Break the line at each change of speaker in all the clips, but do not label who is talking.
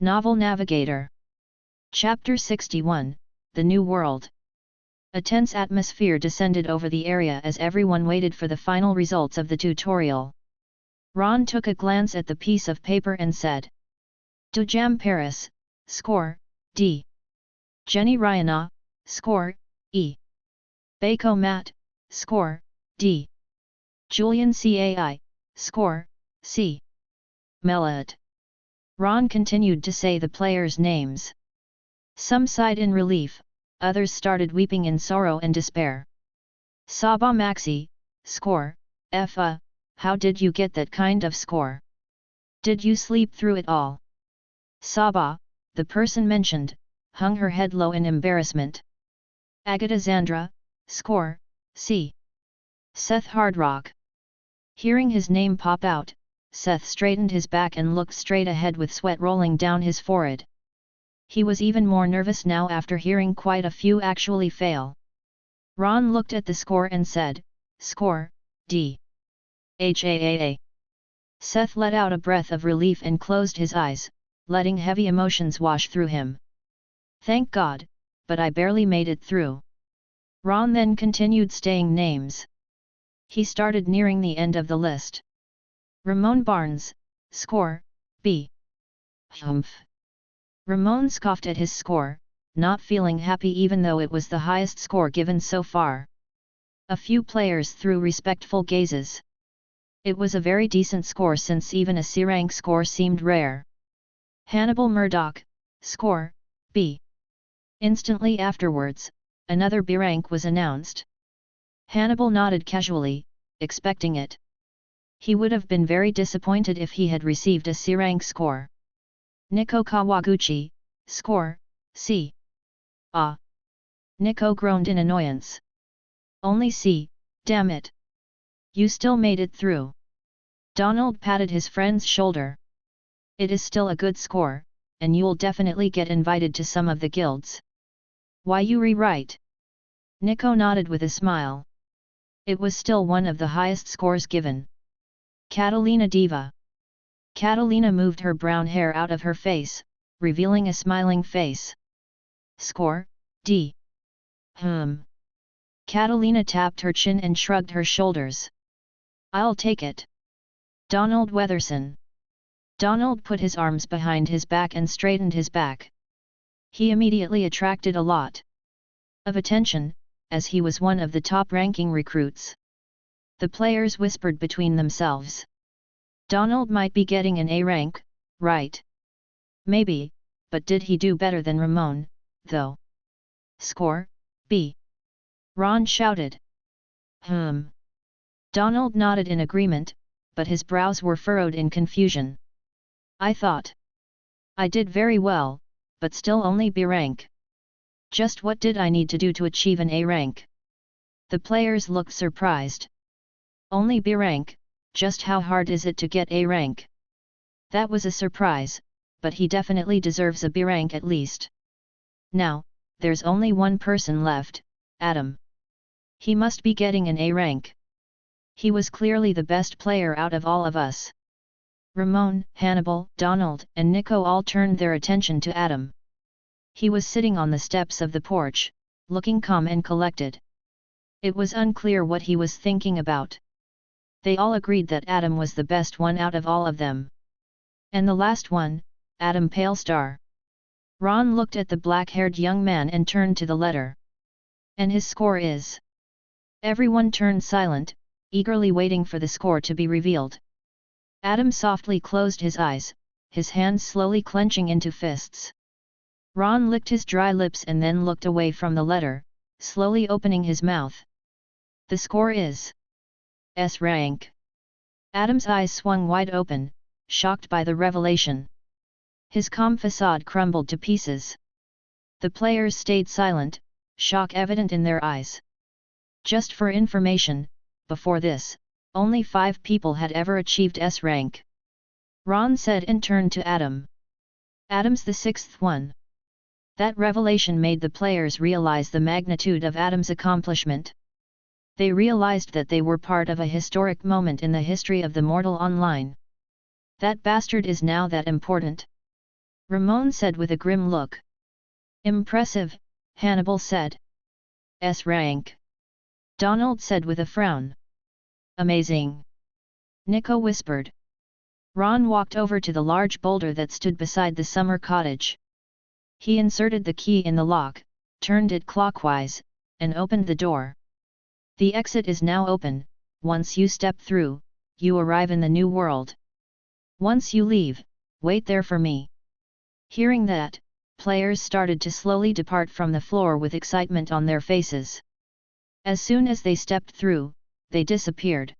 Novel Navigator. Chapter 61, The New World. A tense atmosphere descended over the area as everyone waited for the final results of the tutorial. Ron took a glance at the piece of paper and said, Dujam Paris, score, D. Jenny Ryana, score, E. Bako Matt, score, D. Julian Cai, score, C. Melad. Ron continued to say the players' names. Some sighed in relief, others started weeping in sorrow and despair. Saba Maxi, score, F. How did you get that kind of score? Did you sleep through it all? Saba, the person mentioned, hung her head low in embarrassment. Agata Zandra, score, C. Seth Hardrock. Hearing his name pop out, Seth straightened his back and looked straight ahead with sweat rolling down his forehead. He was even more nervous now after hearing quite a few actually fail. Ron looked at the score and said, score, D. HAAA. Seth let out a breath of relief and closed his eyes, letting heavy emotions wash through him. Thank God, but I barely made it through. Ron then continued saying names. He started nearing the end of the list. Ramon Barnes, score, B. Humph. Ramon scoffed at his score, not feeling happy even though it was the highest score given so far. A few players threw respectful gazes. It was a very decent score since even a C-rank score seemed rare. Hannibal Murdoch, score, B. Instantly afterwards, another B rank was announced. Hannibal nodded casually, expecting it. He would have been very disappointed if he had received a C rank score. Nico Kawaguchi, score, C. Ah! Nico groaned in annoyance. Only C, damn it! You still made it through. Donald patted his friend's shoulder. It is still a good score, and you'll definitely get invited to some of the guilds. Why you rewrite? Nico nodded with a smile. It was still one of the highest scores given. Catalina Diva. Catalina moved her brown hair out of her face, revealing a smiling face. Score, D. Catalina tapped her chin and shrugged her shoulders. I'll take it. Donald Weatherson. Donald put his arms behind his back and straightened his back. He immediately attracted a lot of attention, as he was one of the top-ranking recruits. The players whispered between themselves. Donald might be getting an A rank, right? Maybe, but did he do better than Ramon, though? Score, B. Ron shouted. Donald nodded in agreement, but his brows were furrowed in confusion. I thought I did very well, but still only B rank. Just what did I need to do to achieve an A rank? The players looked surprised. Only B rank, just how hard is it to get A rank? That was a surprise, but he definitely deserves a B rank at least. Now, there's only one person left, Adam. He must be getting an A rank. He was clearly the best player out of all of us. Ramon, Hannibal, Donald, and Nico all turned their attention to Adam. He was sitting on the steps of the porch, looking calm and collected. It was unclear what he was thinking about. They all agreed that Adam was the best one out of all of them. And the last one, Adam Palestar. Ron looked at the black-haired young man and turned to the letter. And his score is... Everyone turned silent, eagerly waiting for the score to be revealed. Adam softly closed his eyes, his hands slowly clenching into fists. Ron licked his dry lips and then looked away from the letter, slowly opening his mouth. The score is... S rank. Adam's eyes swung wide open, shocked by the revelation. His calm facade crumbled to pieces. The players stayed silent, shock evident in their eyes. Just for information, before this, only 5 people had ever achieved S rank. Ron said and turned to Adam. Adam's the 6th one. That revelation made the players realize the magnitude of Adam's accomplishment. They realized that they were part of a historic moment in the history of the Mortal Online. That bastard is now that important. Ramon said with a grim look. Impressive, Hannibal said. S rank. Donald said with a frown. Amazing. Nico whispered. Ron walked over to the large boulder that stood beside the summer cottage. He inserted the key in the lock, turned it clockwise, and opened the door. The exit is now open. Once you step through, you arrive in the new world. Once you leave, wait there for me. Hearing that, players started to slowly depart from the floor with excitement on their faces. As soon as they stepped through, they disappeared.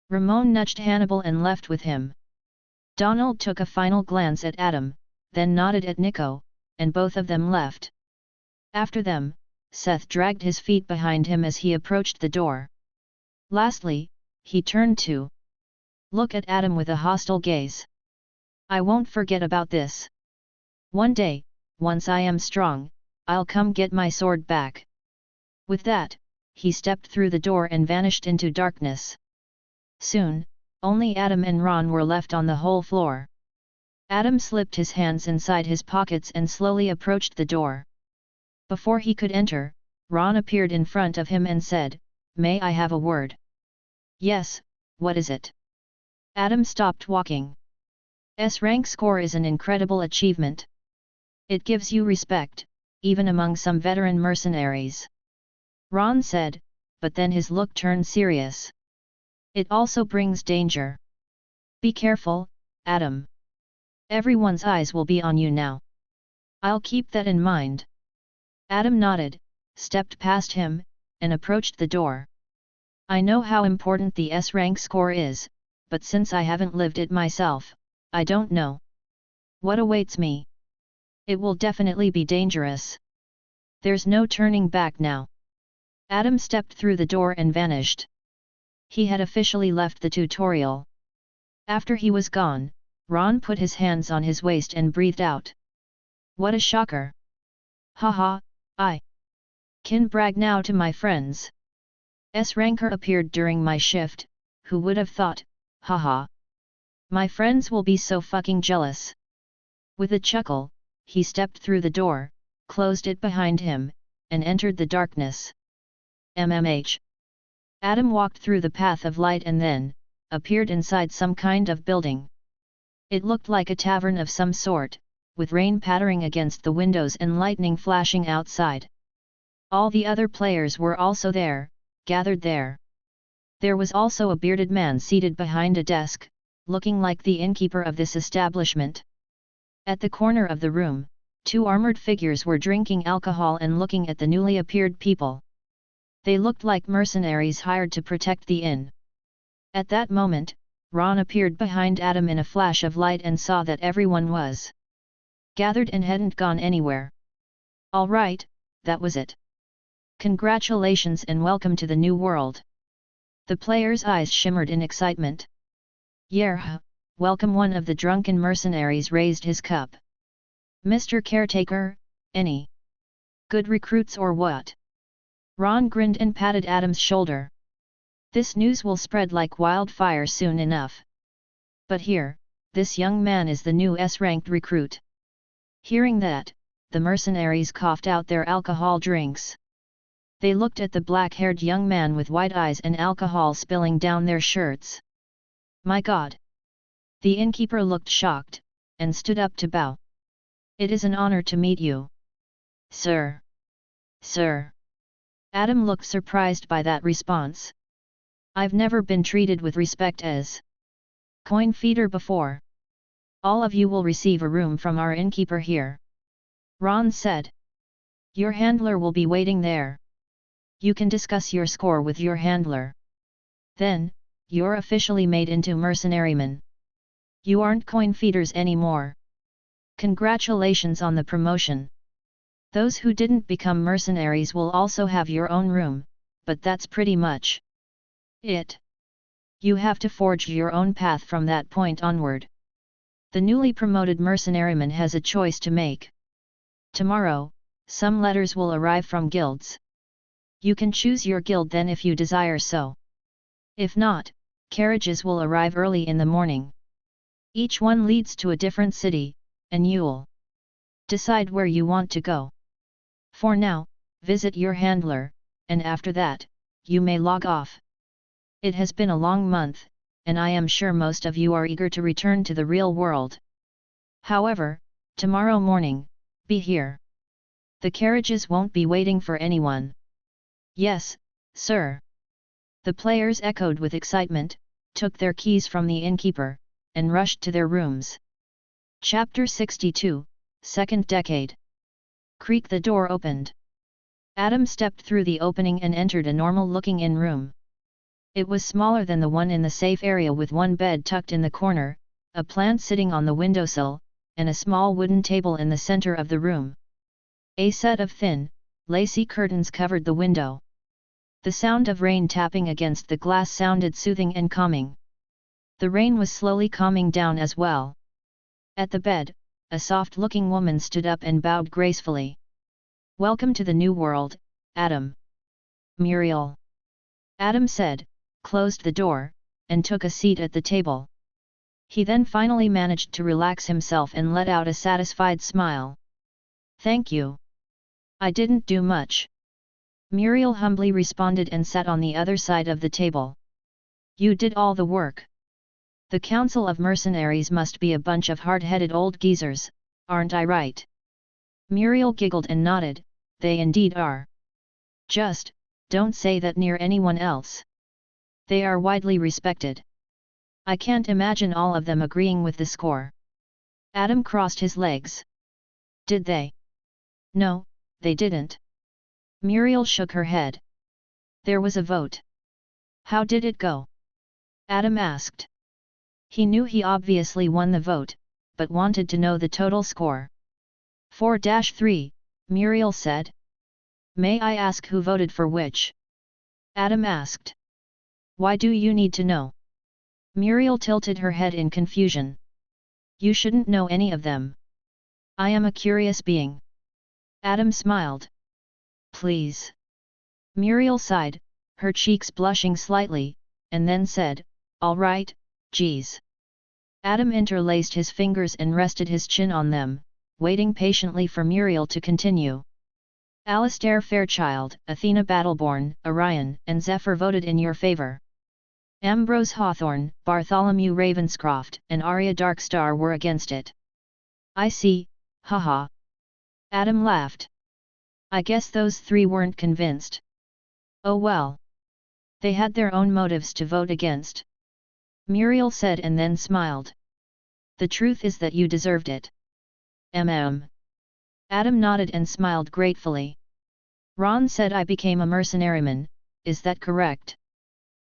Ramon nudged Hannibal and left with him. Donald took a final glance at Adam, then nodded at Nico, and both of them left. After them, Seth dragged his feet behind him as he approached the door. Lastly, he turned to look at Adam with a hostile gaze. I won't forget about this. One day, once I am strong, I'll come get my sword back. With that, he stepped through the door and vanished into darkness. Soon, only Adam and Ron were left on the whole floor. Adam slipped his hands inside his pockets and slowly approached the door. Before he could enter, Ron appeared in front of him and said, "May I have a word?" "Yes, what is it?" Adam stopped walking. S rank score is an incredible achievement. It gives you respect, even among some veteran mercenaries. Ron said, but then his look turned serious. It also brings danger. Be careful, Adam. Everyone's eyes will be on you now. I'll keep that in mind. Adam nodded, stepped past him, and approached the door. I know how important the S rank score is, but since I haven't lived it myself, I don't know what awaits me. It will definitely be dangerous. There's no turning back now. Adam stepped through the door and vanished. He had officially left the tutorial. After he was gone, Ron put his hands on his waist and breathed out. What a shocker! Haha, I can brag now to my friends. S ranker appeared during my shift, who would have thought, haha. My friends will be so fucking jealous. With a chuckle, he stepped through the door, closed it behind him, and entered the darkness. MMH. Adam walked through the path of light and then appeared inside some kind of building. It looked like a tavern of some sort, with rain pattering against the windows and lightning flashing outside. All the other players were also there, gathered there. There was also a bearded man seated behind a desk, looking like the innkeeper of this establishment. At the corner of the room, two armored figures were drinking alcohol and looking at the newly appeared people. They looked like mercenaries hired to protect the inn. At that moment, Ron appeared behind Adam in a flash of light and saw that everyone was gathered and hadn't gone anywhere. All right, that was it. Congratulations and welcome to the new world. The players' eyes shimmered in excitement. Yeah, welcome. One of the drunken mercenaries raised his cup. Mr. Caretaker, any good recruits or what? Ron grinned and patted Adam's shoulder. This news will spread like wildfire soon enough. But here, this young man is the new S-ranked recruit. Hearing that, the mercenaries coughed out their alcohol drinks. They looked at the black-haired young man with white eyes and alcohol spilling down their shirts. My God! The innkeeper looked shocked, and stood up to bow. It is an honor to meet you. Sir! Sir! Adam looked surprised by that response. I've never been treated with respect as coin feeder before. All of you will receive a room from our innkeeper here. Ron said. Your handler will be waiting there. You can discuss your score with your handler. Then, you're officially made into mercenarymen. You aren't coin feeders anymore. Congratulations on the promotion. Those who didn't become mercenaries will also have your own room, but that's pretty much it. You have to forge your own path from that point onward. The newly promoted mercenaryman has a choice to make. Tomorrow, some letters will arrive from guilds. You can choose your guild then if you desire so. If not, carriages will arrive early in the morning. Each one leads to a different city, and you'll Decide where you want to go. For now, visit your handler, and after that, you may log off. It has been a long month, and I am sure most of you are eager to return to the real world. However, tomorrow morning, be here. The carriages won't be waiting for anyone. Yes, sir. The players echoed with excitement, took their keys from the innkeeper, and rushed to their rooms. Chapter 62, Second Decade. Creak. The door opened. Adam stepped through the opening and entered a normal-looking inn room. It was smaller than the one in the safe area, with one bed tucked in the corner, a plant sitting on the windowsill, and a small wooden table in the center of the room. A set of thin, lacy curtains covered the window. The sound of rain tapping against the glass sounded soothing and calming. The rain was slowly calming down as well. At the bed, a soft-looking woman stood up and bowed gracefully. "Welcome to the new world, Adam." "Muriel," Adam said, closed the door, and took a seat at the table. He then finally managed to relax himself and let out a satisfied smile. "Thank you. I didn't do much." Muriel humbly responded and sat on the other side of the table. "You did all the work. The Council of Mercenaries must be a bunch of hard-headed old geezers, aren't I right?" Muriel giggled and nodded. "They indeed are. Just, don't say that near anyone else. They are widely respected. I can't imagine all of them agreeing with the score." Adam crossed his legs. "Did they?" "No, they didn't." Muriel shook her head. "There was a vote." "How did it go?" Adam asked. He knew he obviously won the vote, but wanted to know the total score. 4-3, Muriel said. "May I ask who voted for which?" Adam asked. "Why do you need to know?" Muriel tilted her head in confusion. "You shouldn't know any of them. I am a curious being." Adam smiled. "Please." Muriel sighed, her cheeks blushing slightly, and then said, "All right, geez." Adam interlaced his fingers and rested his chin on them, waiting patiently for Muriel to continue. "Palestar Fairchild, Athena Battleborn, Orion, and Zephyr voted in your favor. Ambrose Hawthorne, Bartholomew Ravenscroft, and Arya Darkstar were against it." "I see, haha." Adam laughed. "I guess those three weren't convinced." "Oh well. They had their own motives to vote against," Muriel said and then smiled. "The truth is that you deserved it." Adam nodded and smiled gratefully. "Ron said I became a mercenaryman, is that correct?"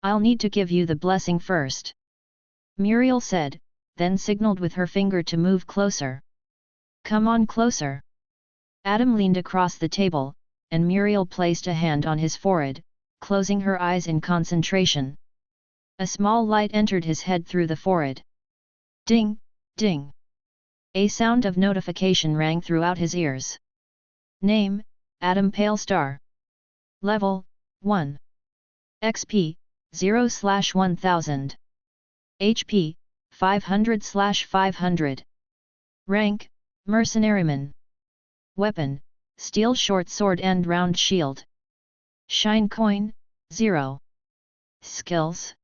"I'll need to give you the blessing first," Muriel said, then signaled with her finger to move closer. "Come on closer." Adam leaned across the table, and Muriel placed a hand on his forehead, closing her eyes in concentration. A small light entered his head through the forehead. Ding, ding. A sound of notification rang throughout his ears. Name, Adam Palestar. Level, 1. XP, 0/1000. HP, 500/500. Rank, Mercenaryman. Weapon, steel short sword and round shield. Shine coin, 0. Skills.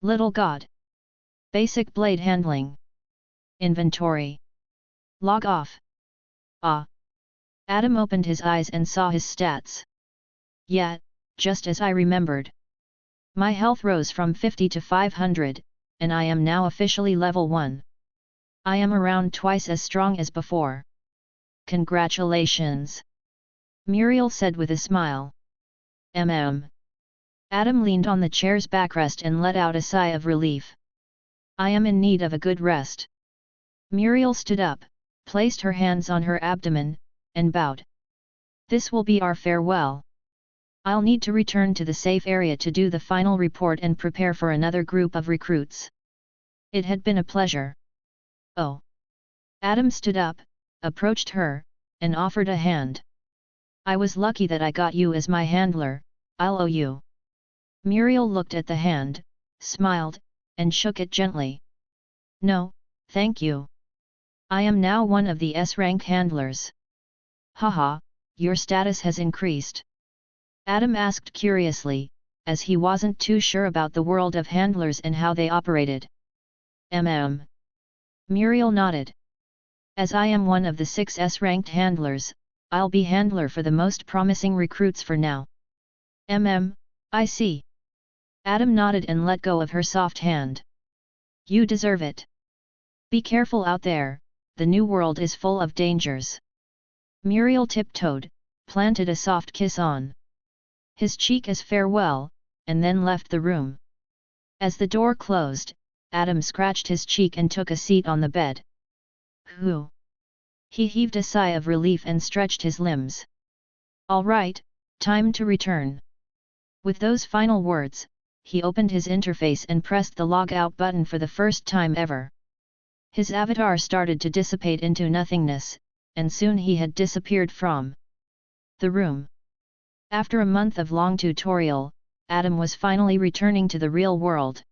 Little God. Basic blade handling. Inventory. Log off. Ah. Adam opened his eyes and saw his stats. Yeah, just as I remembered. My health rose from 50 to 500, and I am now officially level 1. I am around twice as strong as before. Congratulations, Muriel said with a smile. Adam leaned on the chair's backrest and let out a sigh of relief. I am in need of a good rest. Muriel stood up, placed her hands on her abdomen, and bowed. This will be our farewell. I'll need to return to the safe area to do the final report and prepare for another group of recruits. It had been a pleasure. Oh. Adam stood up, approached her, and offered a hand. I was lucky that I got you as my handler, I'll owe you. Muriel looked at the hand, smiled, and shook it gently. No, thank you. I am now one of the S-rank handlers. Haha, your status has increased. Adam asked curiously, as he wasn't too sure about the world of handlers and how they operated. Muriel nodded. As I am one of the 6 S-ranked handlers, I'll be handler for the most promising recruits for now. I see. Adam nodded and let go of her soft hand. You deserve it. Be careful out there, the new world is full of dangers. Muriel tiptoed, planted a soft kiss on his cheek as farewell, and then left the room. As the door closed, Adam scratched his cheek and took a seat on the bed. Whew! He heaved a sigh of relief and stretched his limbs. All right, time to return. With those final words, he opened his interface and pressed the log out button for the first time ever. His avatar started to dissipate into nothingness, and soon he had disappeared from the room. After a month of long tutorial, Adam was finally returning to the real world.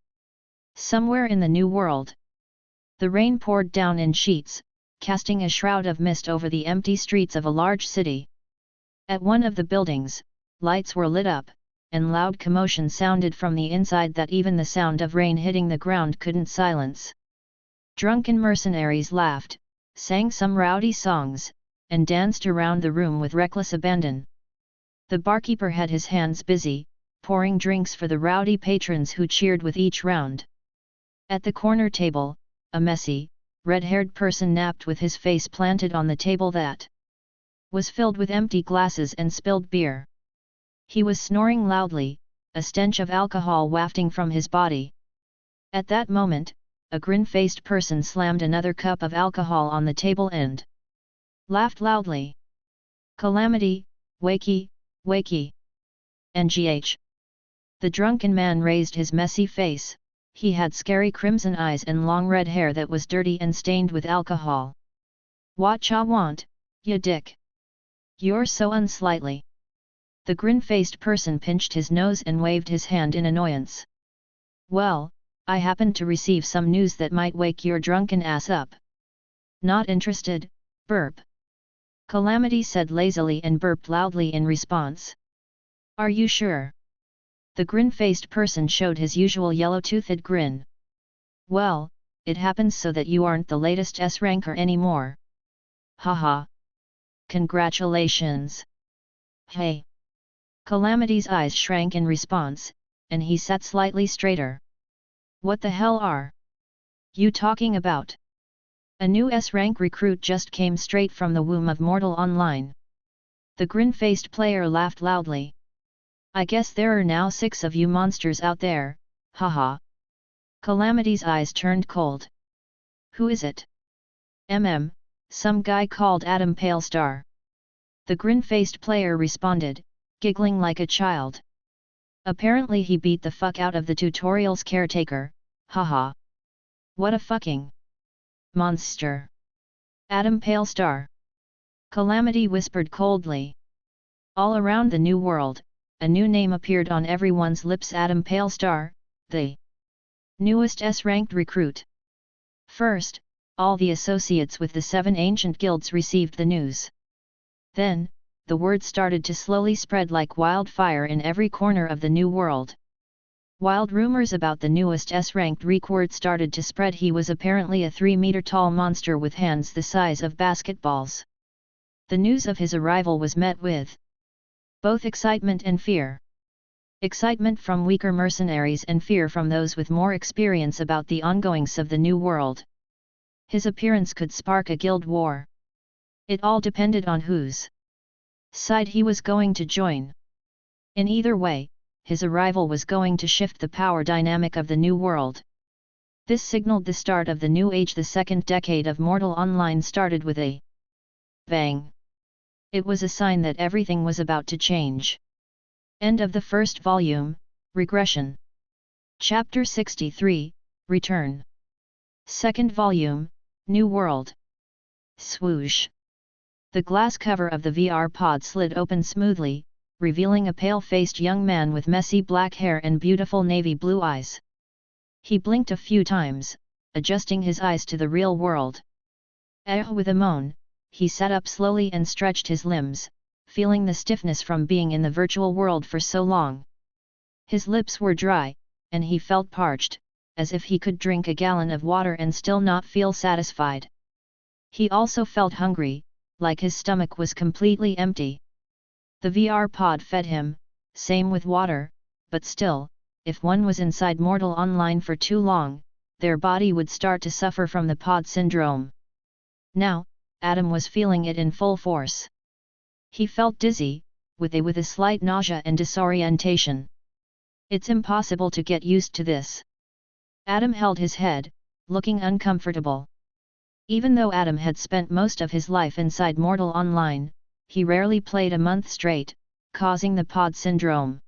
Somewhere in the new world, the rain poured down in sheets, casting a shroud of mist over the empty streets of a large city. At one of the buildings, lights were lit up, and loud commotion sounded from the inside that even the sound of rain hitting the ground couldn't silence. Drunken mercenaries laughed, sang some rowdy songs, and danced around the room with reckless abandon. The barkeeper had his hands busy, pouring drinks for the rowdy patrons who cheered with each round. At the corner table, a messy, red-haired person napped with his face planted on the table that was filled with empty glasses and spilled beer. He was snoring loudly, a stench of alcohol wafting from his body. At that moment, a grin-faced person slammed another cup of alcohol on the table and laughed loudly. Calamity, wakey, wakey. NGH. The drunken man raised his messy face. He had scary crimson eyes and long red hair that was dirty and stained with alcohol. What cha want, ya dick? You're so unsightly. The grin-faced person pinched his nose and waved his hand in annoyance. Well, I happened to receive some news that might wake your drunken ass up. Not interested, burp. Calamity said lazily and burped loudly in response. Are you sure? The grin-faced person showed his usual yellow-toothed grin. Well, it happens so that you aren't the latest S-ranker anymore. Haha. Congratulations. Hey. Calamity's eyes shrank in response, and he sat slightly straighter. What the hell are you talking about? A new S-rank recruit just came straight from the womb of Mortal Online. The grin-faced player laughed loudly. I guess there are now 6 of you monsters out there, haha. Calamity's eyes turned cold. Who is it? Some guy called Adam Palestar. The grin-faced player responded, giggling like a child. Apparently he beat the fuck out of the tutorial's caretaker, haha. What a fucking monster. Adam Palestar. Calamity whispered coldly. All around the new world, a new name appeared on everyone's lips. Adam Palestar, the newest S-ranked recruit. First, all the associates with the 7 ancient guilds received the news. Then, the word started to slowly spread like wildfire in every corner of the new world. Wild rumors about the newest S-ranked recruit started to spread. He was apparently a 3-meter-tall monster with hands the size of basketballs. The news of his arrival was met with both excitement and fear. Excitement from weaker mercenaries and fear from those with more experience about the ongoings of the new world. His appearance could spark a guild war. It all depended on whose side he was going to join. In either way, his arrival was going to shift the power dynamic of the new world. This signaled the start of the new age. The second decade of Mortal Online started with a bang. It was a sign that everything was about to change. End of the first volume, Regression. Chapter 63, Return. Second volume, New World. Swoosh. The glass cover of the VR pod slid open smoothly, revealing a pale-faced young man with messy black hair and beautiful navy blue eyes. He blinked a few times, adjusting his eyes to the real world. With a moan, he sat up slowly and stretched his limbs, feeling the stiffness from being in the virtual world for so long. His lips were dry, and he felt parched, as if he could drink a gallon of water and still not feel satisfied. He also felt hungry, like his stomach was completely empty. The VR pod fed him, same with water, but still, if one was inside Mortal Online for too long, their body would start to suffer from the pod syndrome. Now, Adam was feeling it in full force. He felt dizzy, with a slight nausea and disorientation. It's impossible to get used to this. Adam held his head, looking uncomfortable. Even though Adam had spent most of his life inside Mortal Online, he rarely played a month straight, causing the pod syndrome.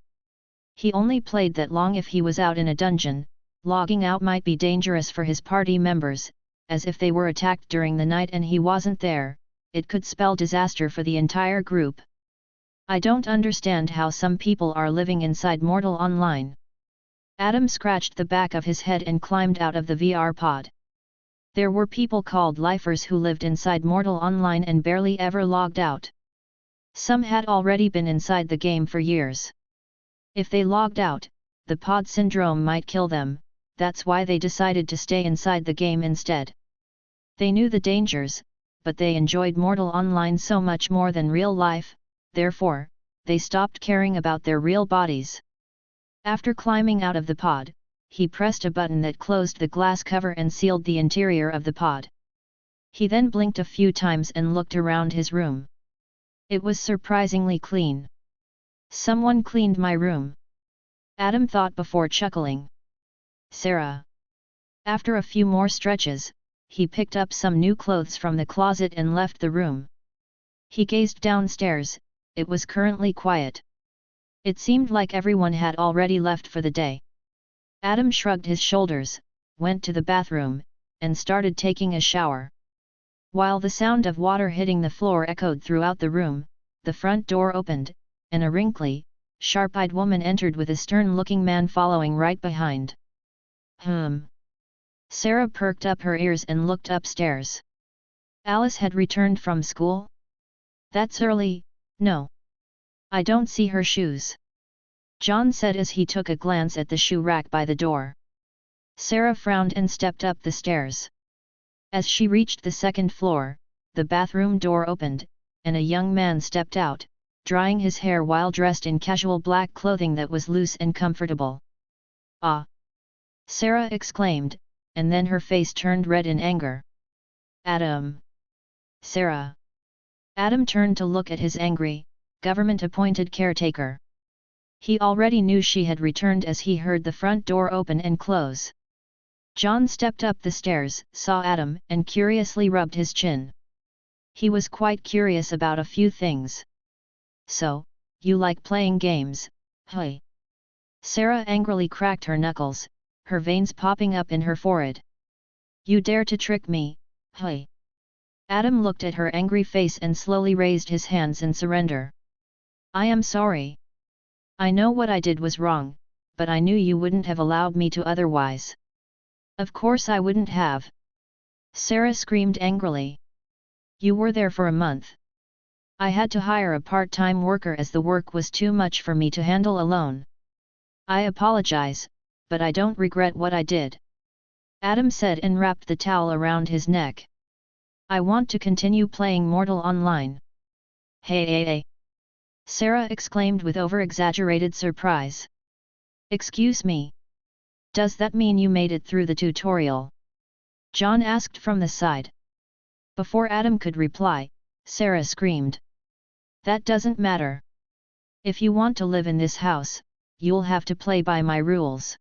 He only played that long if he was out in a dungeon. Logging out might be dangerous for his party members, as if they were attacked during the night and he wasn't there, it could spell disaster for the entire group. I don't understand how some people are living inside Mortal Online. Adam scratched the back of his head and climbed out of the VR pod. There were people called lifers who lived inside Mortal Online and barely ever logged out. Some had already been inside the game for years. If they logged out, the pod syndrome might kill them, that's why they decided to stay inside the game instead. They knew the dangers, but they enjoyed Mortal Online so much more than real life, therefore, they stopped caring about their real bodies. After climbing out of the pod, he pressed a button that closed the glass cover and sealed the interior of the pod. He then blinked a few times and looked around his room. It was surprisingly clean. Someone cleaned my room. Adam thought before chuckling. Sarah. After a few more stretches, he picked up some new clothes from the closet and left the room. He gazed downstairs, it was currently quiet. It seemed like everyone had already left for the day. Adam shrugged his shoulders, went to the bathroom, and started taking a shower. While the sound of water hitting the floor echoed throughout the room, the front door opened, and a wrinkly, sharp-eyed woman entered with a stern-looking man following right behind. Sarah perked up her ears and looked upstairs. Alice had returned from school? That's early, no. I don't see her shoes. John said as he took a glance at the shoe rack by the door. Sarah frowned and stepped up the stairs. As she reached the second floor, the bathroom door opened, and a young man stepped out, drying his hair while dressed in casual black clothing that was loose and comfortable. Ah! Sarah exclaimed, and then her face turned red in anger. Adam! Sarah! Adam turned to look at his angry, government-appointed caretaker. He already knew she had returned as he heard the front door open and close. John stepped up the stairs, saw Adam, and curiously rubbed his chin. He was quite curious about a few things. So, you like playing games, huh? Sarah angrily cracked her knuckles, her veins popping up in her forehead. You dare to trick me, huh? Adam looked at her angry face and slowly raised his hands in surrender. I am sorry. I know what I did was wrong, but I knew you wouldn't have allowed me to otherwise. Of course I wouldn't have. Sarah screamed angrily. You were there for a month. I had to hire a part-time worker as the work was too much for me to handle alone. I apologize, but I don't regret what I did. Adam said and wrapped the towel around his neck. I want to continue playing Mortal Online. Hey! Sarah exclaimed with over-exaggerated surprise. Excuse me. Does that mean you made it through the tutorial? John asked from the side. Before Adam could reply, Sarah screamed. That doesn't matter. If you want to live in this house, you'll have to play by my rules.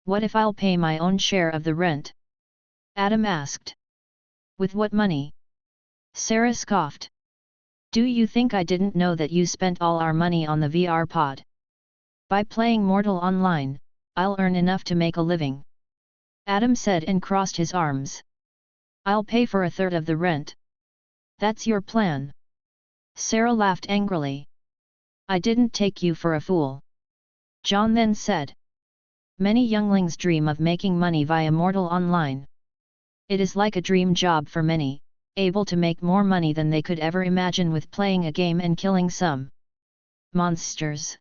What if I'll pay my own share of the rent? Adam asked. With what money? Sarah scoffed. Do you think I didn't know that you spent all our money on the VR pod? By playing Mortal Online, I'll earn enough to make a living. Adam said and crossed his arms. I'll pay for a third of the rent. That's your plan? Sarah laughed angrily. I didn't take you for a fool. John then said. Many younglings dream of making money via Mortal Online. It is like a dream job for many, able to make more money than they could ever imagine with playing a game and killing some monsters.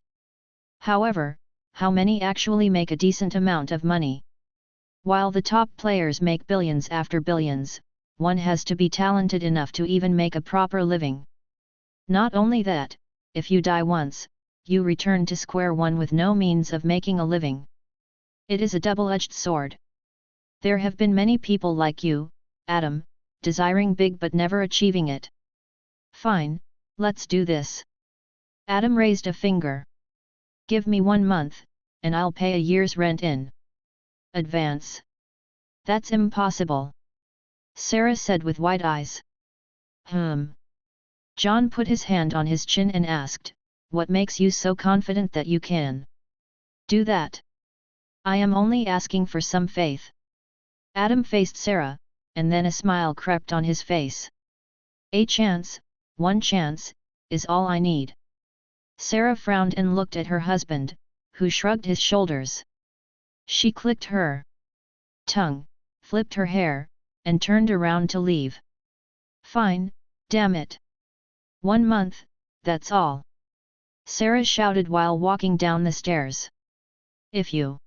However, how many actually make a decent amount of money? While the top players make billions after billions, one has to be talented enough to even make a proper living. Not only that, if you die once, you return to square one with no means of making a living. It is a double-edged sword. There have been many people like you, Adam, desiring big but never achieving it. Fine, let's do this. Adam raised a finger. Give me 1 month, and I'll pay a year's rent in advance. That's impossible, Sarah said with wide eyes. John put his hand on his chin and asked, what makes you so confident that you can do that? I am only asking for some faith. Adam faced Sarah, and then a smile crept on his face. A chance, 1 chance, is all I need. Sarah frowned and looked at her husband, who shrugged his shoulders. She clicked her tongue, flipped her hair, and turned around to leave. Fine, damn it. 1 month, that's all. Sarah shouted while walking down the stairs. If you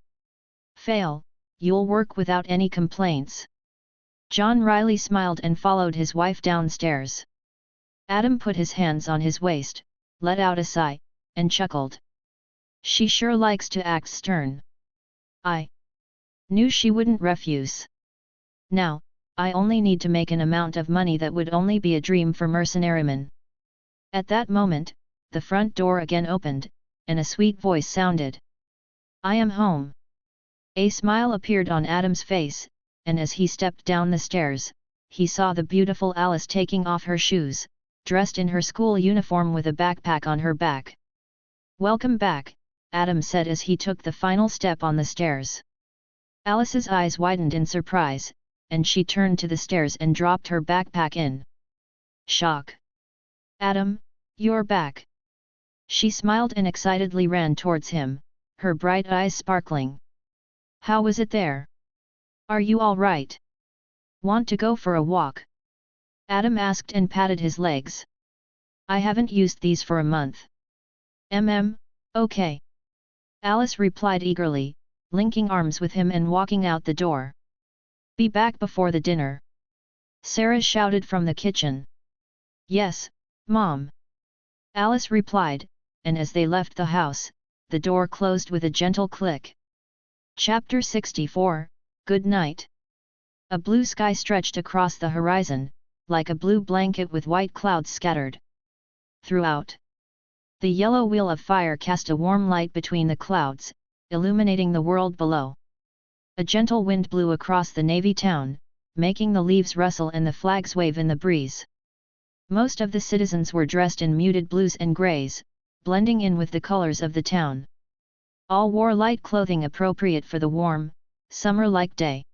fail, you'll work without any complaints. John Riley smiled and followed his wife downstairs. Adam put his hands on his waist, let out a sigh, and chuckled. She sure likes to act stern. I knew she wouldn't refuse. Now, I only need to make an amount of money that would only be a dream for mercenarymen. At that moment, the front door again opened, and a sweet voice sounded. I am home. A smile appeared on Adam's face, and as he stepped down the stairs, he saw the beautiful Alice taking off her shoes, dressed in her school uniform with a backpack on her back. Welcome back, Adam said as he took the final step on the stairs. Alice's eyes widened in surprise, and she turned to the stairs and dropped her backpack in shock. Adam, you're back. She smiled and excitedly ran towards him, her bright eyes sparkling. How was it there? Are you all right? Want to go for a walk? Adam asked and patted his legs. I haven't used these for a month. Okay. Alice replied eagerly, linking arms with him and walking out the door. Be back before the dinner. Sarah shouted from the kitchen. Yes, Mom. Alice replied, and as they left the house, the door closed with a gentle click. Chapter 64, Good Night. A blue sky stretched across the horizon, like a blue blanket with white clouds scattered throughout. The yellow wheel of fire cast a warm light between the clouds, illuminating the world below. A gentle wind blew across the navy town, making the leaves rustle and the flags wave in the breeze. Most of the citizens were dressed in muted blues and greys, blending in with the colors of the town. All wore light clothing appropriate for the warm, summer-like day.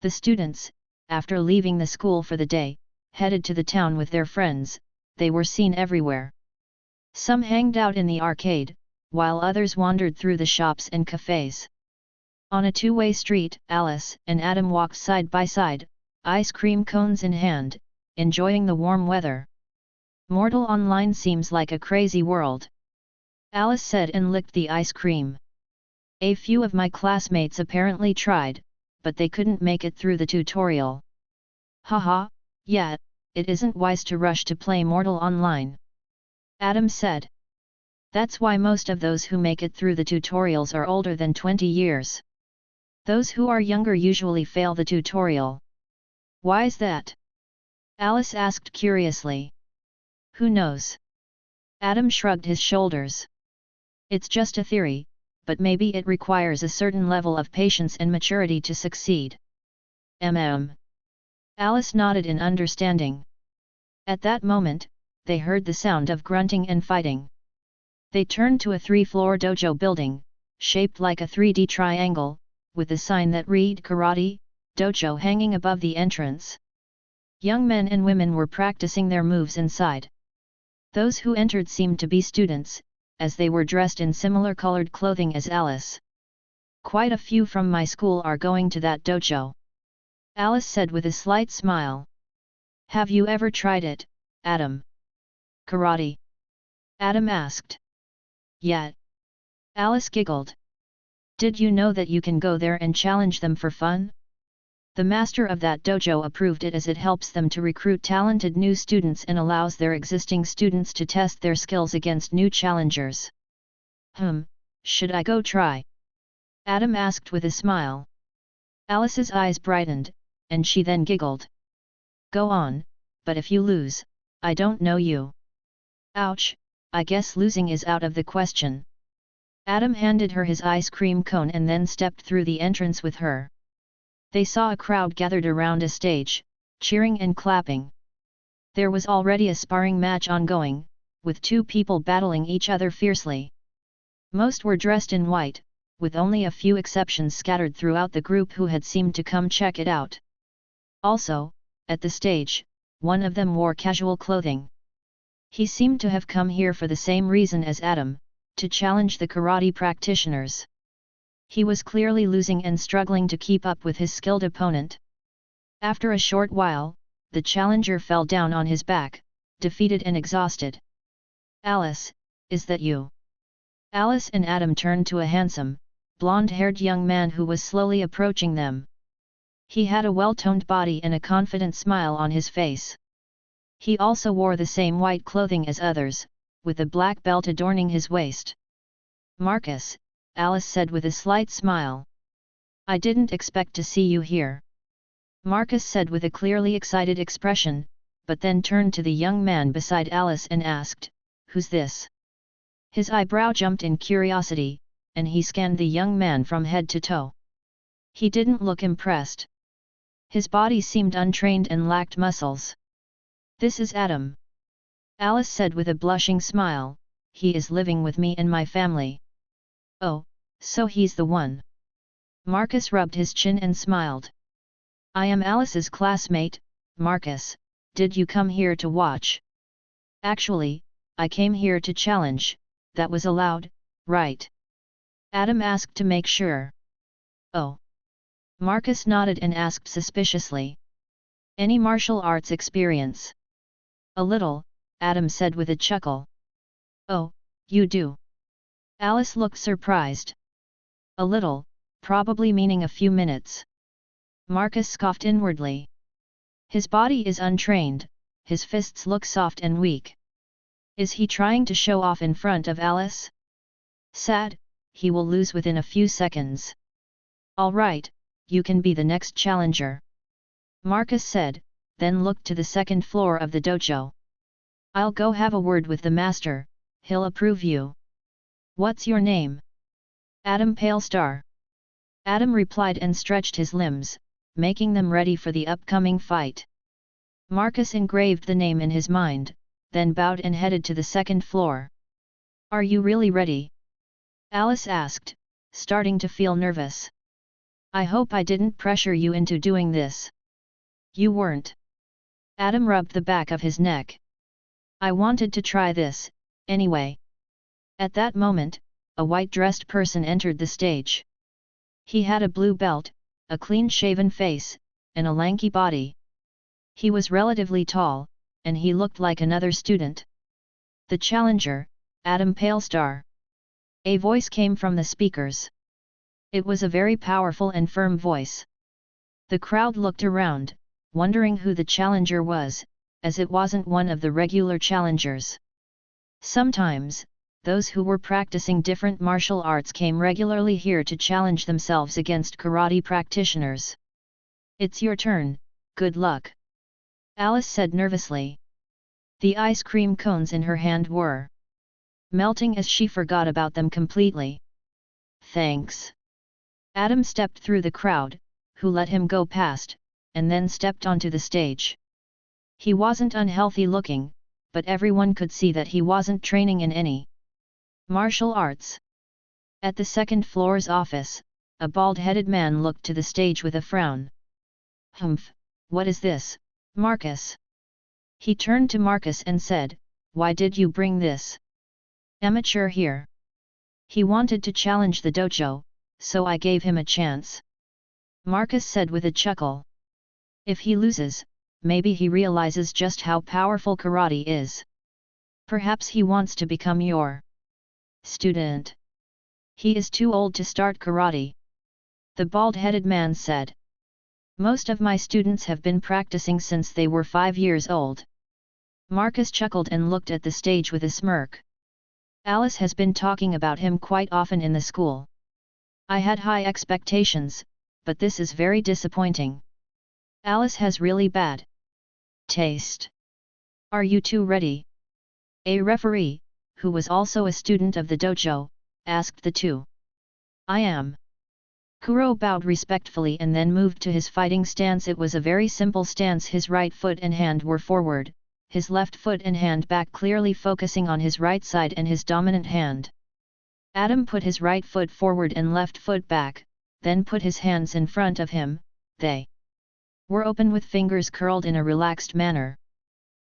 The students, after leaving the school for the day, headed to the town with their friends. They were seen everywhere. Some hanged out in the arcade, while others wandered through the shops and cafes. On a two-way street, Alice and Adam walked side by side, ice cream cones in hand, enjoying the warm weather. Mortal Online seems like a crazy world, Alice said and licked the ice cream. A few of my classmates apparently tried, but they couldn't make it through the tutorial. Haha, yeah, it isn't wise to rush to play Mortal Online, Adam said. That's why most of those who make it through the tutorials are older than 20 years. Those who are younger usually fail the tutorial. Why's that? Alice asked curiously. Who knows? Adam shrugged his shoulders. It's just a theory, but maybe it requires a certain level of patience and maturity to succeed. Alice nodded in understanding. At that moment, they heard the sound of grunting and fighting. They turned to a 3-floor dojo building, shaped like a 3D triangle, with a sign that read Karate Dojo hanging above the entrance. Young men and women were practicing their moves inside. Those who entered seemed to be students, as they were dressed in similar colored clothing as Alice. Quite a few from my school are going to that dojo, Alice said with a slight smile. Have you ever tried it, Adam? Karate? Adam asked. Yeah. Alice giggled. Did you know that you can go there and challenge them for fun? The master of that dojo approved it as it helps them to recruit talented new students and allows their existing students to test their skills against new challengers. Should I go try? Adam asked with a smile. Alice's eyes brightened, and she then giggled. Go on, but if you lose, I don't know you. Ouch, I guess losing is out of the question. Adam handed her his ice cream cone and then stepped through the entrance with her. They saw a crowd gathered around a stage, cheering and clapping. There was already a sparring match ongoing, with two people battling each other fiercely. Most were dressed in white, with only a few exceptions scattered throughout the group who had seemed to come check it out. Also, at the stage, one of them wore casual clothing. He seemed to have come here for the same reason as Adam, to challenge the karate practitioners. He was clearly losing and struggling to keep up with his skilled opponent. After a short while, the challenger fell down on his back, defeated and exhausted. Alice, is that you? Alice and Adam turned to a handsome, blonde-haired young man who was slowly approaching them. He had a well-toned body and a confident smile on his face. He also wore the same white clothing as others, with a black belt adorning his waist. Marcus, Alice said with a slight smile. I didn't expect to see you here. Marcus said with a clearly excited expression, but then turned to the young man beside Alice and asked, Who's this? His eyebrow jumped in curiosity, and he scanned the young man from head to toe. He didn't look impressed. His body seemed untrained and lacked muscles. This is Adam. Alice said with a blushing smile, he is living with me and my family. Oh, so he's the one. Marcus rubbed his chin and smiled. I am Alice's classmate, Marcus. Did you come here to watch? Actually, I came here to challenge. That was allowed, right? Adam asked to make sure. Oh. Marcus nodded and asked suspiciously. Any martial arts experience? A little, Adam said with a chuckle. Oh, you do? Alice looked surprised. A little, probably meaning a few minutes. Marcus scoffed inwardly. His body is untrained, his fists look soft and weak. Is he trying to show off in front of Alice? Sad, he will lose within a few seconds. All right, you can be the next challenger. Marcus said, then looked to the second floor of the dojo. I'll go have a word with the master, he'll approve you. What's your name? Adam Palestar. Adam replied and stretched his limbs, making them ready for the upcoming fight. Marcus engraved the name in his mind, then bowed and headed to the second floor. Are you really ready? Alice asked, starting to feel nervous. I hope I didn't pressure you into doing this. You weren't. Adam rubbed the back of his neck. I wanted to try this, anyway. At that moment, a white-dressed person entered the stage. He had a blue belt, a clean-shaven face, and a lanky body. He was relatively tall, and he looked like another student. The challenger, Adam Palestar. A voice came from the speakers. It was a very powerful and firm voice. The crowd looked around, wondering who the challenger was, as it wasn't one of the regular challengers. Sometimes, those who were practicing different martial arts came regularly here to challenge themselves against karate practitioners. It's your turn, good luck. Alice said nervously. The ice cream cones in her hand were melting as she forgot about them completely. Thanks. Adam stepped through the crowd, who let him go past, and then stepped onto the stage. He wasn't unhealthy looking, but everyone could see that he wasn't training in any martial arts. At the second floor's office, a bald-headed man looked to the stage with a frown. Humph, what is this, Marcus? He turned to Marcus and said, why did you bring this amateur here? He wanted to challenge the dojo, so I gave him a chance. Marcus said with a chuckle. If he loses, maybe he realizes just how powerful karate is. Perhaps he wants to become your student. He is too old to start karate. The bald-headed man said. Most of my students have been practicing since they were 5 years old. Marcus chuckled and looked at the stage with a smirk. Alice has been talking about him quite often in the school. I had high expectations, but this is very disappointing. Alice has really bad taste. Are you two ready? A referee, who was also a student of the dojo, asked the two. I am. Kuro bowed respectfully and then moved to his fighting stance. It was a very simple stance. His right foot and hand were forward, his left foot and hand back, clearly focusing on his right side and his dominant hand. Adam put his right foot forward and left foot back, then put his hands in front of him. They were open with fingers curled in a relaxed manner.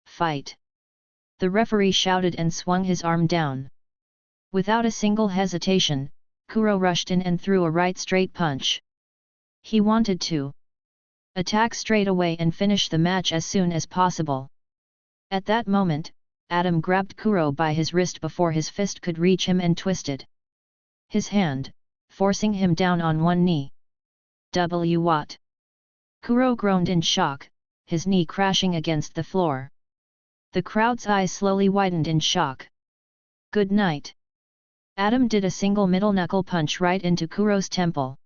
Fight! The referee shouted and swung his arm down. Without a single hesitation, Kuro rushed in and threw a right straight punch. He wanted to attack straight away and finish the match as soon as possible. At that moment, Adam grabbed Kuro by his wrist before his fist could reach him and twisted his hand, forcing him down on one knee. What? Kuro groaned in shock, his knee crashing against the floor. The crowd's eyes slowly widened in shock. Good night. Adam did a single middle knuckle punch right into Kuro's temple.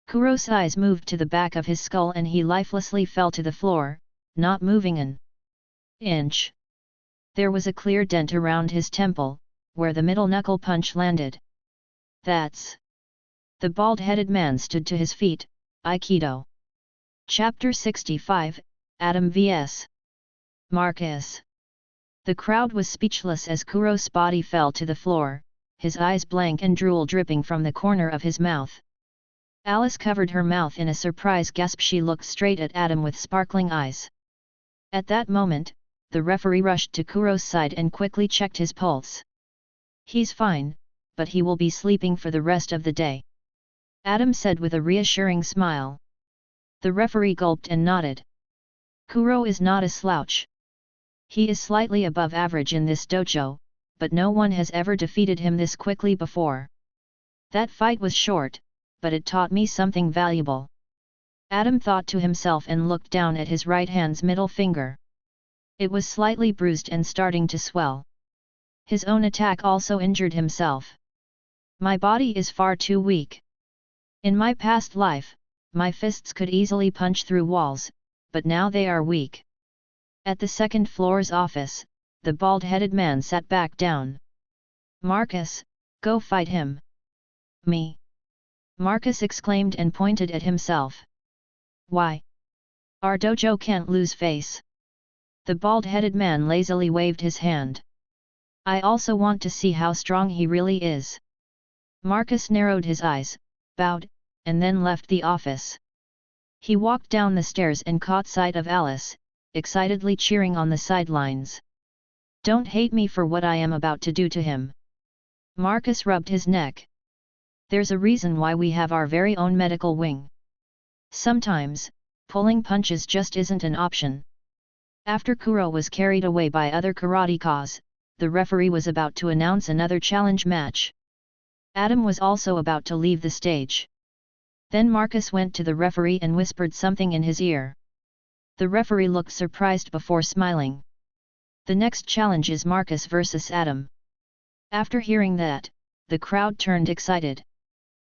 Kuro's eyes moved to the back of his skull and he lifelessly fell to the floor, not moving an inch. There was a clear dent around his temple, where the middle knuckle punch landed. That's... The bald-headed man stood to his feet. Aikido. Chapter 65, Adam vs. Marcus. The crowd was speechless as Kuro's body fell to the floor, his eyes blank and drool dripping from the corner of his mouth. Alice covered her mouth in a surprise gasp. She looked straight at Adam with sparkling eyes. At that moment, the referee rushed to Kuro's side and quickly checked his pulse. He's fine, but he will be sleeping for the rest of the day, Adam said with a reassuring smile. The referee gulped and nodded. Kuro is not a slouch. He is slightly above average in this dojo, but no one has ever defeated him this quickly before. That fight was short, but it taught me something valuable. Adam thought to himself and looked down at his right hand's middle finger. It was slightly bruised and starting to swell. His own attack also injured himself. My body is far too weak. In my past life, my fists could easily punch through walls, but now they are weak. At the second floor's office, the bald-headed man sat back down. Marcus, go fight him. Me? Marcus exclaimed and pointed at himself. Why? Our dojo can't lose face. The bald-headed man lazily waved his hand. I also want to see how strong he really is. Marcus narrowed his eyes, bowed, and then left the office. He walked down the stairs and caught sight of Alice, excitedly cheering on the sidelines. Don't hate me for what I am about to do to him. Marcus rubbed his neck. There's a reason why we have our very own medical wing. Sometimes, pulling punches just isn't an option. After Kuro was carried away by other karatekas, the referee was about to announce another challenge match. Adam was also about to leave the stage. Then Marcus went to the referee and whispered something in his ear. The referee looked surprised before smiling. The next challenge is Marcus versus Adam. After hearing that, the crowd turned excited.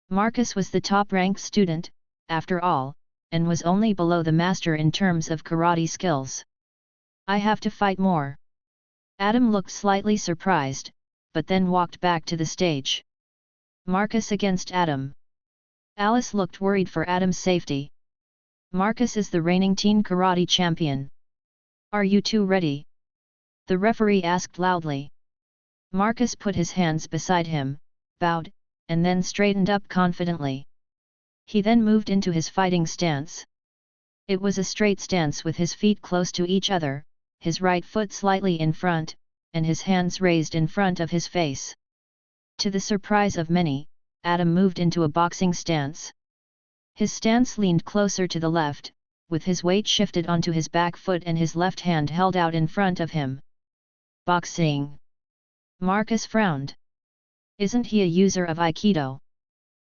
Marcus was the top-ranked student, after all, and was only below the master in terms of karate skills. I have to fight more. Adam looked slightly surprised, but then walked back to the stage. Marcus against Adam. Alice looked worried for Adam's safety. Marcus is the reigning teen karate champion. Are you two ready? The referee asked loudly. Marcus put his hands beside him, bowed, and then straightened up confidently. He then moved into his fighting stance. It was a straight stance with his feet close to each other, his right foot slightly in front, and his hands raised in front of his face. To the surprise of many, Adam moved into a boxing stance. His stance leaned closer to the left, with his weight shifted onto his back foot and his left hand held out in front of him. Boxing. Marcus frowned. Isn't he a user of Aikido?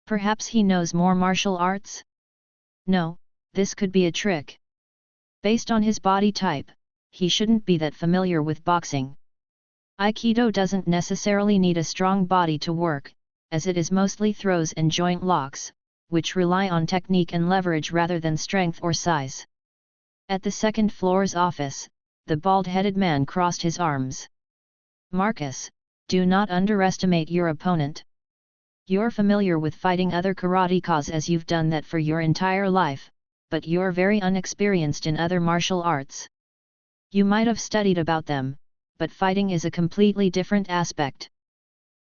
Perhaps he knows more martial arts? No, this could be a trick. Based on his body type, he shouldn't be that familiar with boxing. Aikido doesn't necessarily need a strong body to work, as it is mostly throws and joint locks, which rely on technique and leverage rather than strength or size. At the second floor's office, the bald-headed man crossed his arms. Marcus, do not underestimate your opponent. You're familiar with fighting other karatekas as you've done that for your entire life, but you're very unexperienced in other martial arts. You might have studied about them, but fighting is a completely different aspect.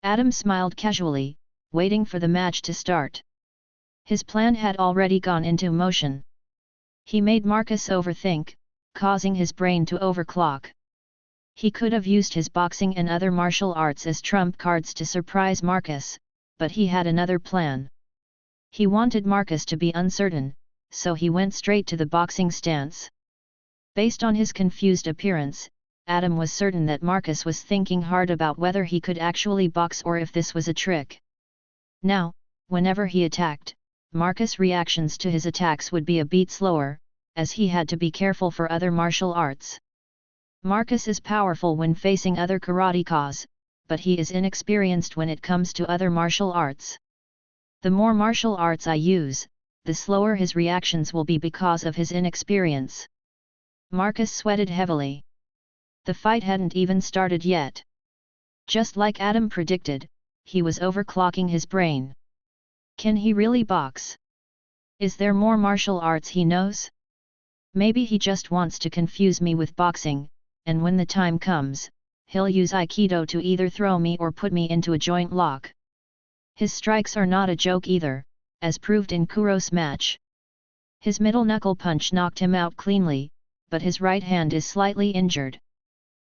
Adam smiled casually, waiting for the match to start. His plan had already gone into motion. He made Marcus overthink, causing his brain to overclock. He could have used his boxing and other martial arts as trump cards to surprise Marcus, but he had another plan. He wanted Marcus to be uncertain, so he went straight to the boxing stance. Based on his confused appearance, Adam was certain that Marcus was thinking hard about whether he could actually box or if this was a trick. Now, whenever he attacked, Marcus' reactions to his attacks would be a beat slower, as he had to be careful for other martial arts. Marcus is powerful when facing other karatekas, but he is inexperienced when it comes to other martial arts. The more martial arts I use, the slower his reactions will be because of his inexperience. Marcus sweated heavily. The fight hadn't even started yet. Just like Adam predicted, he was overclocking his brain. Can he really box? Is there more martial arts he knows? Maybe he just wants to confuse me with boxing, and when the time comes, he'll use Aikido to either throw me or put me into a joint lock. His strikes are not a joke either, as proved in Kuro's match. His middle knuckle punch knocked him out cleanly, but his right hand is slightly injured.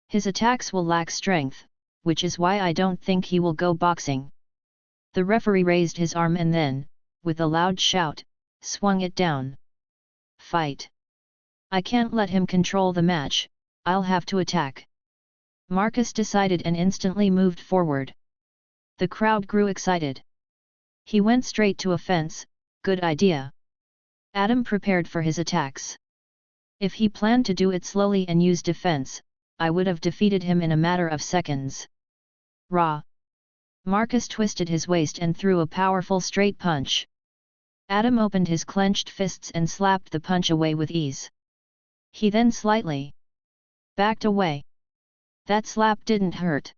His attacks will lack strength, which is why I don't think he will go boxing. The referee raised his arm and then, with a loud shout, swung it down. Fight! I can't let him control the match, I'll have to attack. Marcus decided and instantly moved forward. The crowd grew excited. He went straight to offense, good idea. Adam prepared for his attacks. If he planned to do it slowly and use defense, I would have defeated him in a matter of seconds. Rah! Marcus twisted his waist and threw a powerful straight punch. Adam opened his clenched fists and slapped the punch away with ease. He then slightly backed away. That slap didn't hurt.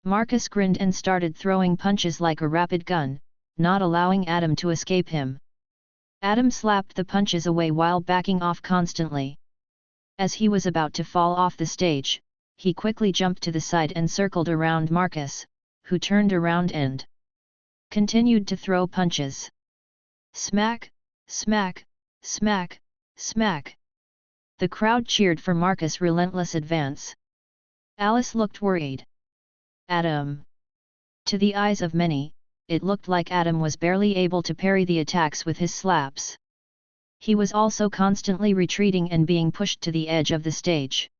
Marcus grinned and started throwing punches like a rapid gun, not allowing Adam to escape him. Adam slapped the punches away while backing off constantly. As he was about to fall off the stage, he quickly jumped to the side and circled around Marcus, who turned around and continued to throw punches. Smack, smack, smack, smack. The crowd cheered for Marcus' relentless advance. Alice looked worried. Adam. To the eyes of many, it looked like Adam was barely able to parry the attacks with his slaps. He was also constantly retreating and being pushed to the edge of the stage.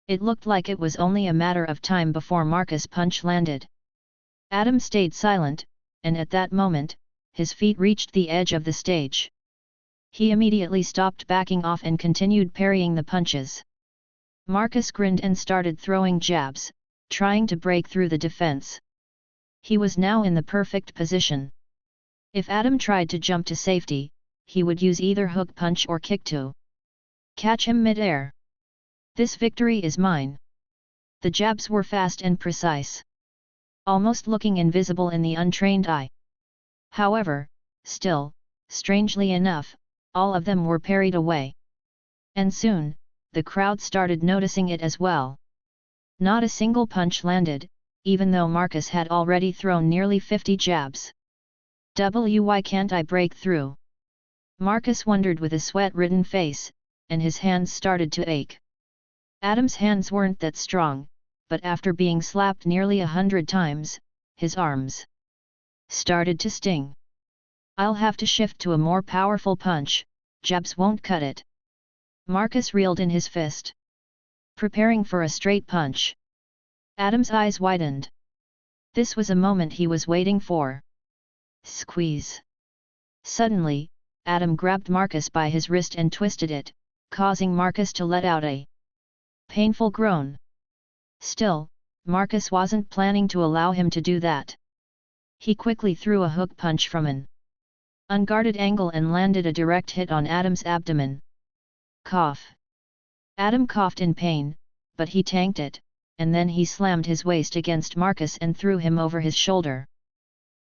It looked like it was only a matter of time before Marcus' punch landed. Adam stayed silent, and at that moment, his feet reached the edge of the stage. He immediately stopped backing off and continued parrying the punches. Marcus grinned and started throwing jabs, trying to break through the defense. He was now in the perfect position. If Adam tried to jump to safety, he would use either hook punch or kick to catch him mid-air. This victory is mine. The jabs were fast and precise, almost looking invisible in the untrained eye. However, still, strangely enough, all of them were parried away. And soon, the crowd started noticing it as well. Not a single punch landed, even though Marcus had already thrown nearly 50 jabs. Why can't I break through? Marcus wondered with a sweat-ridden face, and his hands started to ache. Adam's hands weren't that strong, but after being slapped nearly 100 times, his arms started to sting. I'll have to shift to a more powerful punch, jabs won't cut it. Marcus reeled in his fist, preparing for a straight punch. Adam's eyes widened. This was a moment he was waiting for. Squeeze. Suddenly, Adam grabbed Marcus by his wrist and twisted it, causing Marcus to let out a painful groan. Still, Marcus wasn't planning to allow him to do that. He quickly threw a hook punch from an unguarded angle and landed a direct hit on Adam's abdomen. Cough. Adam coughed in pain, but he tanked it, and then he slammed his waist against Marcus and threw him over his shoulder.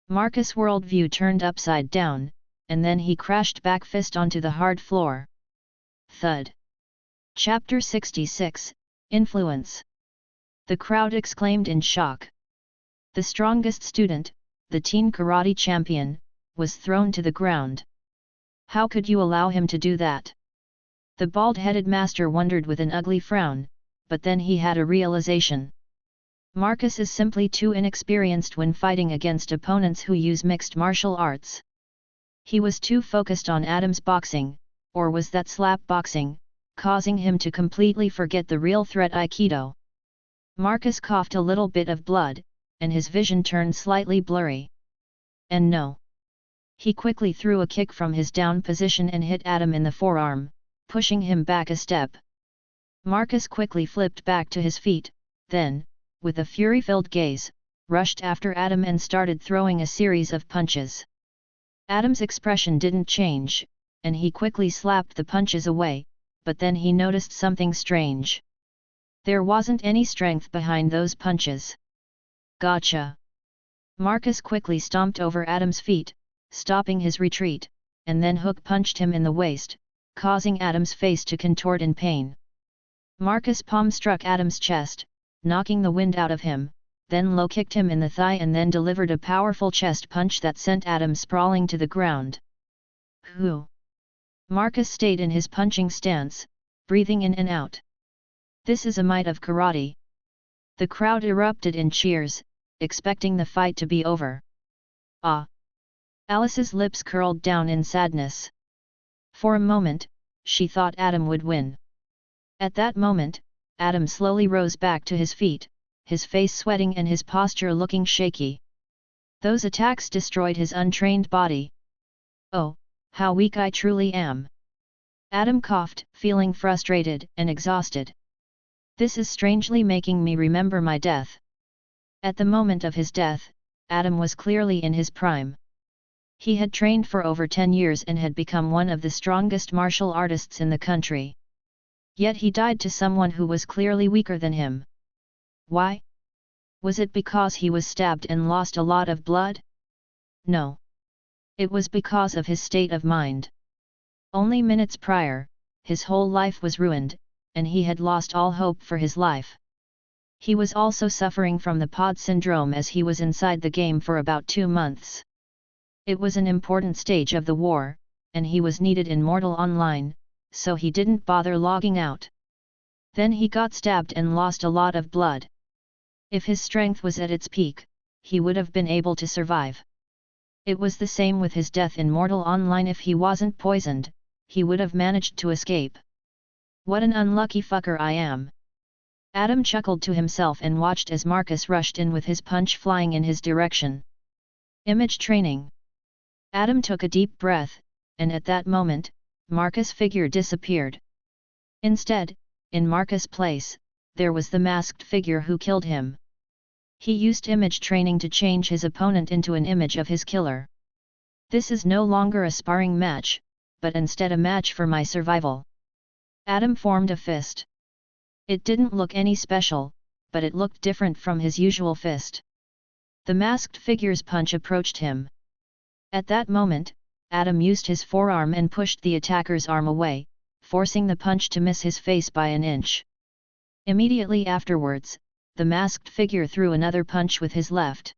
Marcus' worldview turned upside down, and then he crashed back fist onto the hard floor. Thud. Chapter 66, Influence. The crowd exclaimed in shock. The strongest student, the teen karate champion, was thrown to the ground. How could you allow him to do that? The bald-headed master wondered with an ugly frown, but then he had a realization. Marcus is simply too inexperienced when fighting against opponents who use mixed martial arts. He was too focused on Adam's boxing, or was that slap boxing, causing him to completely forget the real threat Aikido. Marcus coughed a little bit of blood, and his vision turned slightly blurry. And no. He quickly threw a kick from his down position and hit Adam in the forearm, pushing him back a step. Marcus quickly flipped back to his feet, then, with a fury-filled gaze, rushed after Adam and started throwing a series of punches. Adam's expression didn't change, and he quickly slapped the punches away, but then he noticed something strange. There wasn't any strength behind those punches. Gotcha! Marcus quickly stomped over Adam's feet, stopping his retreat, and then hook punched him in the waist, causing Adam's face to contort in pain. Marcus' palm struck Adam's chest, knocking the wind out of him, then low-kicked him in the thigh and then delivered a powerful chest punch that sent Adam sprawling to the ground. Whew! Marcus stayed in his punching stance, breathing in and out. This is a might of karate. The crowd erupted in cheers, expecting the fight to be over. Ah! Alice's lips curled down in sadness. For a moment, she thought Adam would win. At that moment, Adam slowly rose back to his feet, his face sweating and his posture looking shaky. Those attacks destroyed his untrained body. Oh, how weak I truly am! Adam coughed, feeling frustrated and exhausted. This is strangely making me remember my death. At the moment of his death, Adam was clearly in his prime. He had trained for over 10 years and had become one of the strongest martial artists in the country. Yet he died to someone who was clearly weaker than him. Why? Was it because he was stabbed and lost a lot of blood? No. It was because of his state of mind. Only minutes prior, his whole life was ruined, and he had lost all hope for his life. He was also suffering from the pod syndrome as he was inside the game for about 2 months. It was an important stage of the war, and he was needed in Mortal Online, so he didn't bother logging out. Then he got stabbed and lost a lot of blood. If his strength was at its peak, he would have been able to survive. It was the same with his death in Mortal Online. If he wasn't poisoned, he would have managed to escape. What an unlucky fucker I am! Adam chuckled to himself and watched as Marcus rushed in with his punch flying in his direction. Image training. Adam took a deep breath, and at that moment, Marcus' figure disappeared. Instead, in Marcus' place, there was the masked figure who killed him. He used image training to change his opponent into an image of his killer. This is no longer a sparring match, but instead a match for my survival. Adam formed a fist. It didn't look any special, but it looked different from his usual fist. The masked figure's punch approached him. At that moment, Adam used his forearm and pushed the attacker's arm away, forcing the punch to miss his face by an inch. Immediately afterwards, the masked figure threw another punch with his left.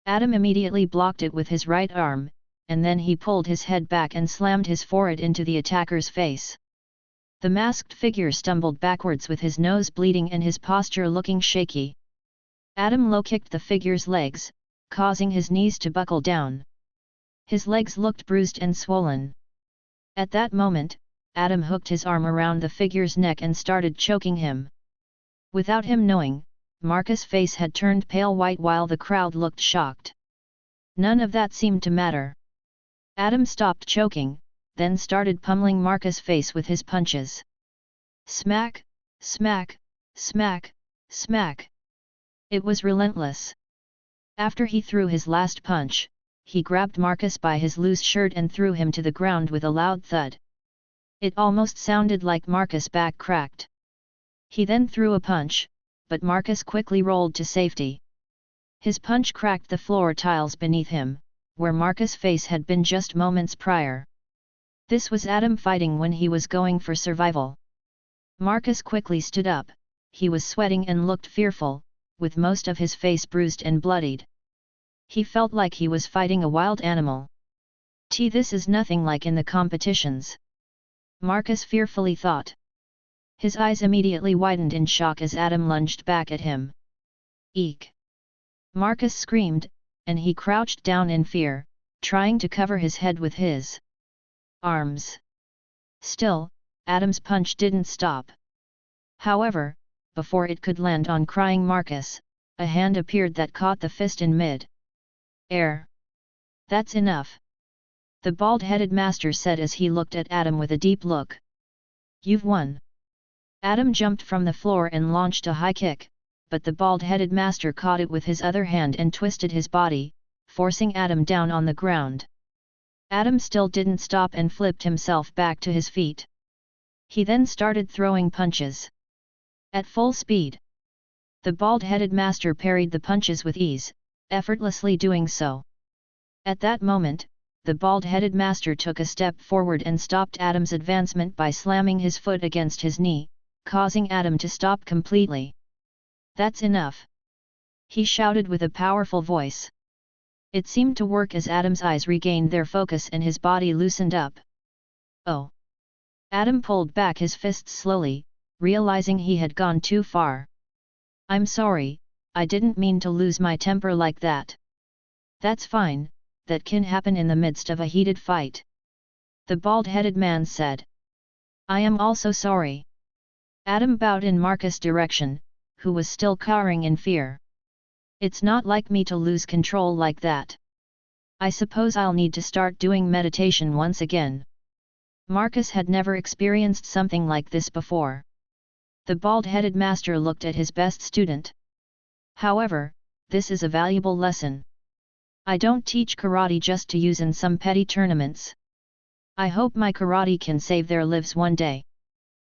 Adam immediately blocked it with his right arm, and then he pulled his head back and slammed his forehead into the attacker's face. The masked figure stumbled backwards with his nose bleeding and his posture looking shaky. Adam low-kicked the figure's legs, causing his knees to buckle down. His legs looked bruised and swollen. At that moment, Adam hooked his arm around the figure's neck and started choking him. Without him knowing, Marcus' face had turned pale white while the crowd looked shocked. None of that seemed to matter. Adam stopped choking, then started pummeling Marcus' face with his punches. Smack, smack, smack, smack. It was relentless. After he threw his last punch, he grabbed Marcus by his loose shirt and threw him to the ground with a loud thud. It almost sounded like Marcus' back cracked. He then threw a punch, but Marcus quickly rolled to safety. His punch cracked the floor tiles beneath him, where Marcus' face had been just moments prior. This was Adam fighting when he was going for survival. Marcus quickly stood up. He was sweating and looked fearful, with most of his face bruised and bloodied. He felt like he was fighting a wild animal. This is nothing like in the competitions. Marcus fearfully thought. His eyes immediately widened in shock as Adam lunged back at him. Eek! Marcus screamed, and he crouched down in fear, trying to cover his head with his arms. Still, Adam's punch didn't stop. However, before it could land on crying Marcus, a hand appeared that caught the fist in mid-air. That's enough, the bald-headed master said as he looked at Adam with a deep look. You've won. Adam jumped from the floor and launched a high kick, but the bald-headed master caught it with his other hand and twisted his body, forcing Adam down on the ground. Adam still didn't stop and flipped himself back to his feet. He then started throwing punches. At full speed. The bald-headed master parried the punches with ease, effortlessly doing so. At that moment, the bald-headed master took a step forward and stopped Adam's advancement by slamming his foot against his knee, causing Adam to stop completely. That's enough, he shouted with a powerful voice. It seemed to work as Adam's eyes regained their focus and his body loosened up. Oh! Adam pulled back his fists slowly, realizing he had gone too far. I'm sorry, I didn't mean to lose my temper like that. That's fine, that can happen in the midst of a heated fight, the bald-headed man said. I am also sorry. Adam bowed in Marcus' direction, who was still cowering in fear. It's not like me to lose control like that. I suppose I'll need to start doing meditation once again. Marcus had never experienced something like this before. The bald-headed master looked at his best student. However, this is a valuable lesson. I don't teach karate just to use in some petty tournaments. I hope my karate can save their lives one day.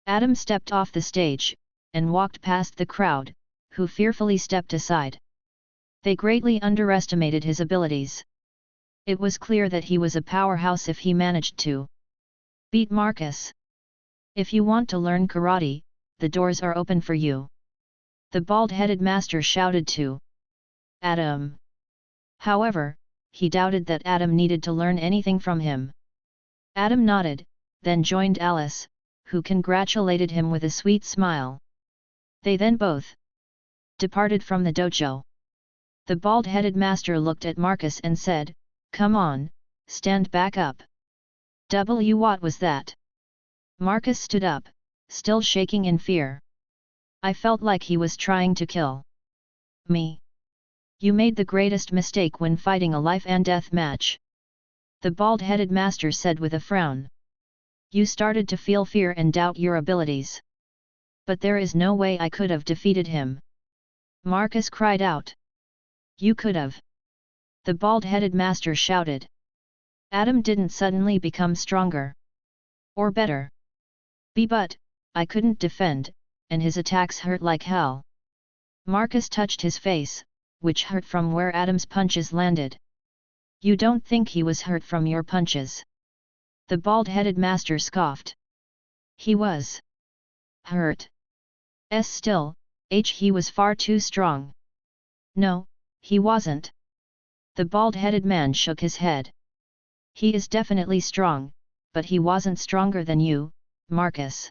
Adam stepped off the stage, and walked past the crowd, who fearfully stepped aside. They greatly underestimated his abilities. It was clear that he was a powerhouse if he managed to beat Marcus. If you want to learn karate, the doors are open for you, the bald-headed master shouted to Adam. However, he doubted that Adam needed to learn anything from him. Adam nodded, then joined Alice, who congratulated him with a sweet smile. They then both departed from the dojo. The bald-headed master looked at Marcus and said, "Come on, stand back up." What was that? Marcus stood up, still shaking in fear. I felt like he was trying to kill me. You made the greatest mistake when fighting a life and death match, the bald-headed master said with a frown. You started to feel fear and doubt your abilities. But there is no way I could have defeated him, Marcus cried out. You could have, the bald-headed master shouted. Adam didn't suddenly become stronger or better. But I couldn't defend, and his attacks hurt like hell. Marcus touched his face, which hurt from where Adam's punches landed. You don't think he was hurt from your punches? The bald-headed master scoffed. He was hurt. Still, he was far too strong. No, he wasn't. The bald-headed man shook his head. He is definitely strong, but he wasn't stronger than you, Marcus.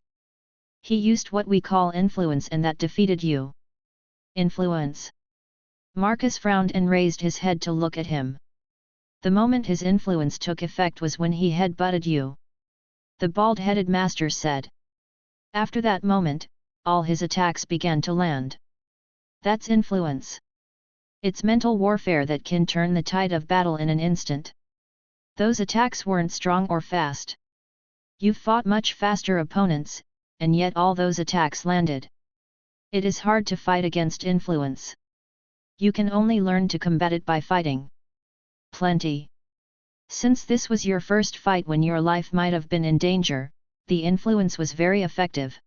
He used what we call influence and that defeated you. Influence? Marcus frowned and raised his head to look at him. The moment his influence took effect was when he head-butted you. the bald-headed master said. After that moment, all his attacks began to land. That's influence. It's mental warfare that can turn the tide of battle in an instant. Those attacks weren't strong or fast. You've fought much faster opponents, and yet all those attacks landed. It is hard to fight against influence. You can only learn to combat it by fighting. Plenty. Since this was your first fight when your life might have been in danger, the influence was very effective.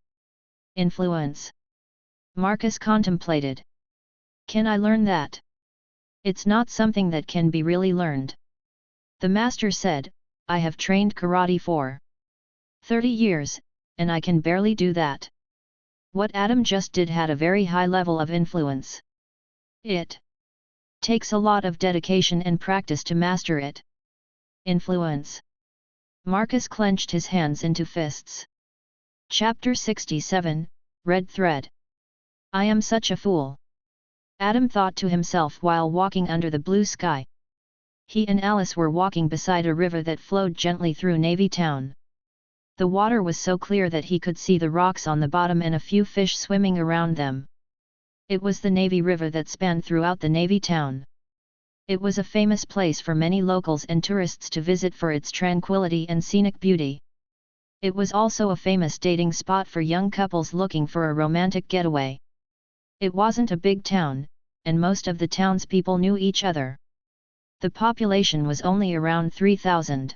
Influence. Marcus contemplated. Can I learn that? It's not something that can be really learned. The master said, I have trained karate for 30 years, and I can barely do that. What Adam just did had a very high level of influence. It takes a lot of dedication and practice to master it. Influence. Marcus clenched his hands into fists. Chapter 67, Red Thread. I am such a fool. Adam thought to himself while walking under the blue sky. He and Alice were walking beside a river that flowed gently through Navy Town. The water was so clear that he could see the rocks on the bottom and a few fish swimming around them. It was the Navy River that spanned throughout the Navy Town. It was a famous place for many locals and tourists to visit for its tranquility and scenic beauty. It was also a famous dating spot for young couples looking for a romantic getaway. It wasn't a big town, and most of the townspeople knew each other. The population was only around 3,000.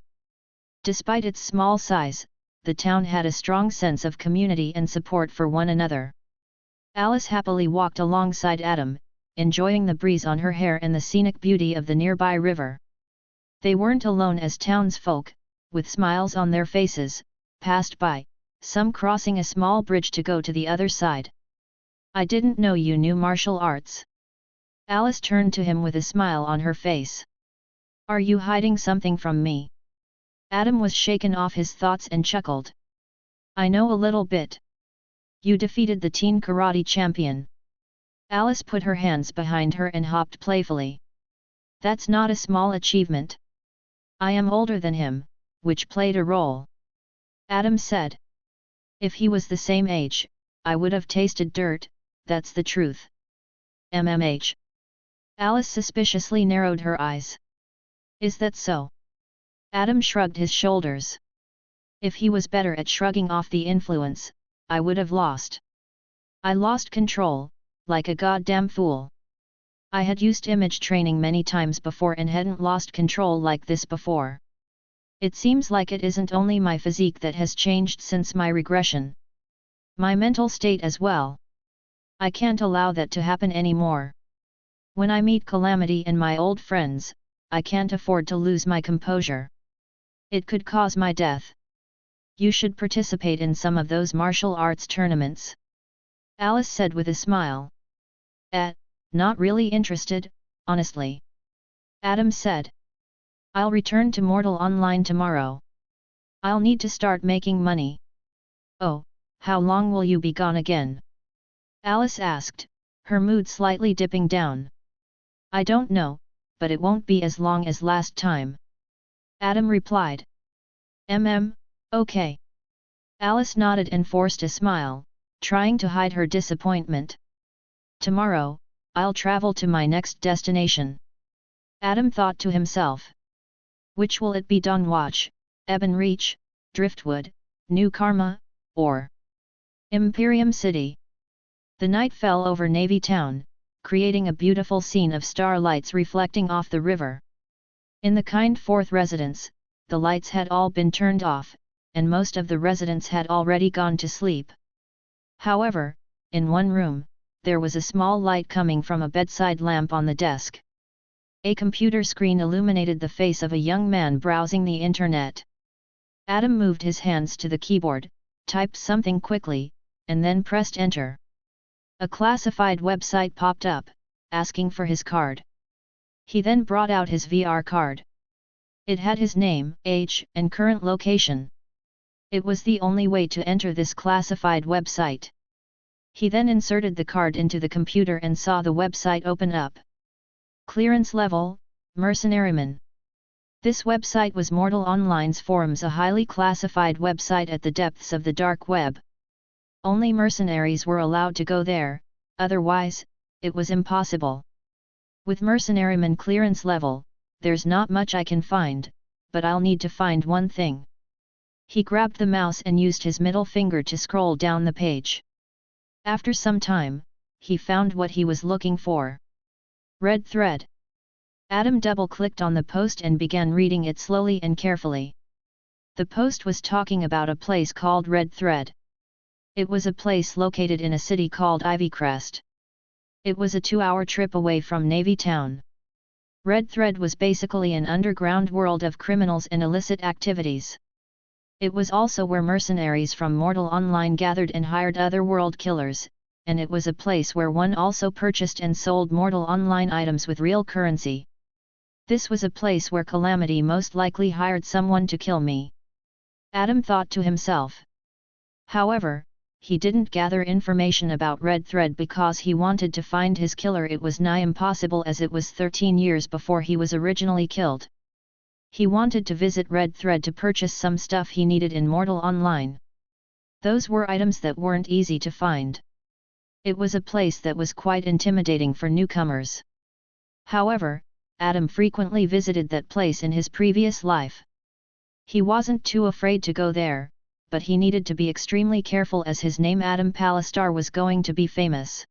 Despite its small size, the town had a strong sense of community and support for one another. Alice happily walked alongside Adam, enjoying the breeze on her hair and the scenic beauty of the nearby river. They weren't alone as townsfolk, with smiles on their faces, passed by, some crossing a small bridge to go to the other side. I didn't know you knew martial arts. Alice turned to him with a smile on her face. Are you hiding something from me? Adam was shaken off his thoughts and chuckled. I know a little bit. You defeated the teen karate champion. Alice put her hands behind her and hopped playfully. That's not a small achievement. I am older than him, which played a role. Adam said. If he was the same age, I would have tasted dirt, that's the truth. MMH. Alice suspiciously narrowed her eyes. Is that so? Adam shrugged his shoulders. If he was better at shrugging off the influence, I would have lost. I lost control, like a goddamn fool. I had used image training many times before and hadn't lost control like this before. It seems like it isn't only my physique that has changed since my regression. My mental state as well. I can't allow that to happen anymore. When I meet Calamity and my old friends, I can't afford to lose my composure. It could cause my death. You should participate in some of those martial arts tournaments. Alice said with a smile. Not really interested, honestly. Adam said. I'll return to Mortal Online tomorrow. I'll need to start making money. Oh, how long will you be gone again? Alice asked, her mood slightly dipping down. I don't know, but it won't be as long as last time. Adam replied. Okay. Alice nodded and forced a smile, trying to hide her disappointment. Tomorrow, I'll travel to my next destination. Adam thought to himself. Which will it be? Dunwatch, Ebon Reach, Driftwood, New Karma, or Imperium City? The night fell over Navy Town, creating a beautiful scene of starlights reflecting off the river. In the kind fourth residence, the lights had all been turned off, and most of the residents had already gone to sleep. However, in one room, there was a small light coming from a bedside lamp on the desk. A computer screen illuminated the face of a young man browsing the internet. Adam moved his hands to the keyboard, typed something quickly, and then pressed enter. A classified website popped up, asking for his card. He then brought out his VR card. It had his name, age, and current location. It was the only way to enter this classified website. He then inserted the card into the computer and saw the website open up. Clearance level, Mercenaryman. This website was Mortal Online's forums, a highly classified website at the depths of the dark web. Only mercenaries were allowed to go there, otherwise, it was impossible. With mercenaryman clearance level, there's not much I can find, but I'll need to find one thing. He grabbed the mouse and used his middle finger to scroll down the page. After some time, he found what he was looking for. Red thread. Adam double-clicked on the post and began reading it slowly and carefully. The post was talking about a place called Red Thread. It was a place located in a city called Ivycrest. It was a 2-hour trip away from Navy Town. Red Thread was basically an underground world of criminals and illicit activities. It was also where mercenaries from Mortal Online gathered and hired other world killers, and it was a place where one also purchased and sold Mortal Online items with real currency. This was a place where Calamity most likely hired someone to kill me. Adam thought to himself. However, he didn't gather information about Red Thread because he wanted to find his killer. It was nigh impossible as it was 13 years before he was originally killed. He wanted to visit Red Thread to purchase some stuff he needed in Mortal Online. Those were items that weren't easy to find. It was a place that was quite intimidating for newcomers. However, Adam frequently visited that place in his previous life. He wasn't too afraid to go there, but he needed to be extremely careful as his name Adam Palestar was going to be famous.